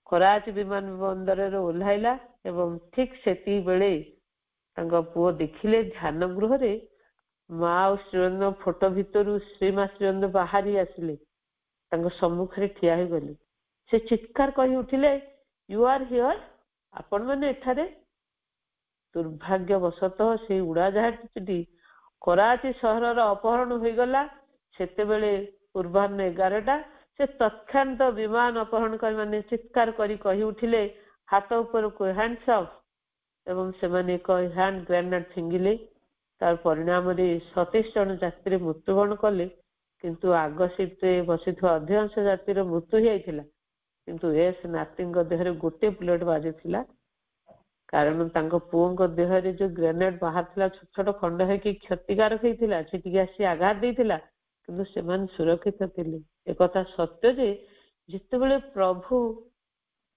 A: କରାଚି ବିମାନ ବନ୍ଦରରେ ଓହ୍ଲାଇଲା ଏବଂ ଠିକ ସେତିକି ବେଳେ ତାଙ୍କ ପୁଅ ଦେଖିଲେ ଧ୍ୟାନ ଗୃହରେ ମା ଆଉ ଶ୍ରୀନନ୍ଦ ଫଟୋ ଭିତରୁ ଶ୍ରୀମା ଶ୍ରୀନନ୍ଦ ବାହାରି ଆସିଲେ, ତାଙ୍କ ସମ୍ମୁଖରେ ଠିଆ ହେଇଗଲେ। ସେ ଚିତ୍କାର କହି ଉଠିଲେ, ୟୁ ଆର୍ ହିଅର? ଆପଣ ମାନେ ଏଠାରେ? ଦୁର୍ଭାଗ୍ୟବଶତଃ ସେଇ ଉଡାଜାହାଜଟି କରାଚି ସହରର ଅପହରଣ ହୋଇଗଲା। ସେତେବେଳେ ପୂର୍ବାହ୍ନ 11ଟା। ସେ ତତ୍କ୍ଷଣାତ ବିମାନ ଅପହରଣକାରୀ ମାନେ ଚିତ୍କାର କରି କହି ଉଠିଲେ, ହାତ ଉପରକୁ ହ୍ୟାଣ୍ଡସ୍ ଅଫ୍ ଏବଂ ସେମାନେ ଏକ ହ୍ୟାଣ୍ଡ ଗ୍ରେନେଡ୍ ଫିଙ୍ଗିଲେ। ତାର ପରିଣାମରେ 27 ଜଣ ଯାତ୍ରୀ ମୃତ୍ୟୁବରଣ କଲେ, କିନ୍ତୁ ଆଗ ସିଟ୍ରେ ବସିଥିବା ଅଧିକାଂଶ ଯାତ୍ରୀର ମୃତ୍ୟୁ ହେଇଯାଇଥିଲା। କିନ୍ତୁ ଏସ୍ ନାତିଙ୍କ ଦେହରେ ଗୋଟେ ବୁଲେଟ୍ ବାଜିଥିଲା, କାରଣ ତାଙ୍କ ପୁଅଙ୍କ ଦେହରେ ଯୋଉ ଗ୍ରେନେଡ୍ ବାହାରିଥିଲା ଛୋଟ ଛୋଟ ଖଣ୍ଡ ହେଇକି କ୍ଷତିକାରକ ହେଇଥିଲା, ସେଠିକି ଆସି ଆଘାତ ଦେଇଥିଲା, କିନ୍ତୁ ସେମାନେ ସୁରକ୍ଷିତ ଥିଲେ। ଏକଥା ସତ୍ୟ ଯେ ଯେତେବେଳେ ପ୍ରଭୁ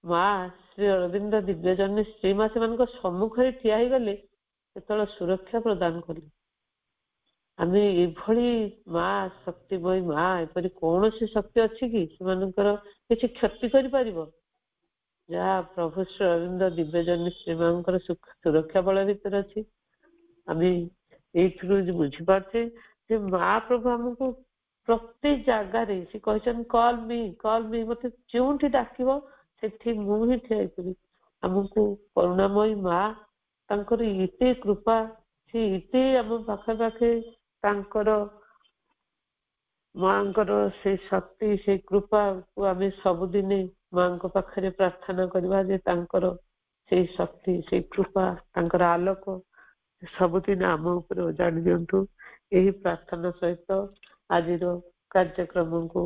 A: ମା ଶ୍ରୀ ଅରବିନ୍ଦ ଦିବ୍ୟଜନନୀ ଶ୍ରୀମା ସେମାନଙ୍କ ସମ୍ମୁଖରେ ଠିଆ ହେଇଗଲେ, ସେତେବେଳେ ସୁରକ୍ଷା ପ୍ରଦାନ କଲେ। ଆମେ ଏଭଳି ମା ଶକ୍ତିମୟୀ ମା, ଏପରି କୌଣସି ଶକ୍ତି ଅଛି କି ସେମାନଙ୍କର କିଛି କ୍ଷତି କରିପାରିବ? ଯାହା ପ୍ରଭୁ ଶ୍ରୀ ଅରବିନ୍ଦ ଦିବ୍ୟଜନନୀ ଶ୍ରୀମାଙ୍କର ସୁରକ୍ଷା ବଳ ଭିତରେ ଅଛି। ଆମେ ଏଇଥିରୁ ବୁଝିପାରୁଛେ ଯେ ମା ପ୍ରଭୁ ଆମକୁ ପ୍ରତି ଜାଗାରେ ସେ କହିଛନ୍ତି କଲ୍ ମି, ମତେ ଯେଉଁଠି ଡାକିବ ସେଠି ମୁଁ ହିଁ ଠିଆ ହେଇପାରିବି। ଆମକୁ କରୁଣାମୟୀ ମା ତାଙ୍କର ଏତେ କୃପା, ସେ ଏତେ ଆମ ପାଖାପାଖି, ତାଙ୍କର ମାଙ୍କର ସେଇ ଶକ୍ତି, ସେଇ କୃପାକୁ ଆମେ ସବୁଦିନେ ମାଙ୍କ ପାଖରେ ପ୍ରାର୍ଥନା କରିବା ଯେ ତାଙ୍କର ସେଇ ଶକ୍ତି, ସେଇ କୃପା, ତାଙ୍କର ଆଲୋକ ସବୁଦିନ ଆମ ଉପରେ ଉଜାଡ଼ି ଦିଅନ୍ତୁ। ଏହି ପ୍ରାର୍ଥନା ସହିତ ଆଜିର କାର୍ଯ୍ୟକ୍ରମକୁ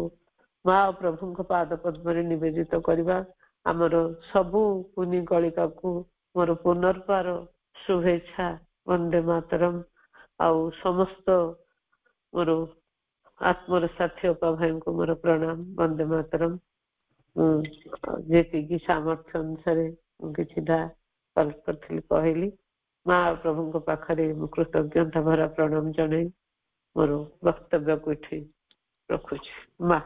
A: ମା ଓ ପ୍ରଭୁଙ୍କ ପାଦ ପଦ୍ମରେ ନିବେଦିତ କରିବା। ଆମର ସବୁ କୁନି କଳିକାକୁ ମୋର ପୁନର୍ବାର ଶୁଭେଚ୍ଛା, ବନ୍ଦେ ମାତରମ୍। ଆଉ ସମସ୍ତ ମୋର ଆତ୍ମର ସାଥୀ ଅପା ଭାଇଙ୍କୁ ମୋର ପ୍ରଣାମ, ବନ୍ଦେ ମାତରମ୍। ଯେତିକି ସାମର୍ଥ୍ୟ ଅନୁସାରେ ମୁଁ କିଛିଟା କରିଥିଲି କହିଲି। ମା ପ୍ରଭୁଙ୍କ ପାଖରେ ମୁଁ କୃତଜ୍ଞତା ଭରା ପ୍ରଣାମ ଜଣାଇ ମୋର ବକ୍ତବ୍ୟକୁ ଏଠି ରଖୁଛି। ମା।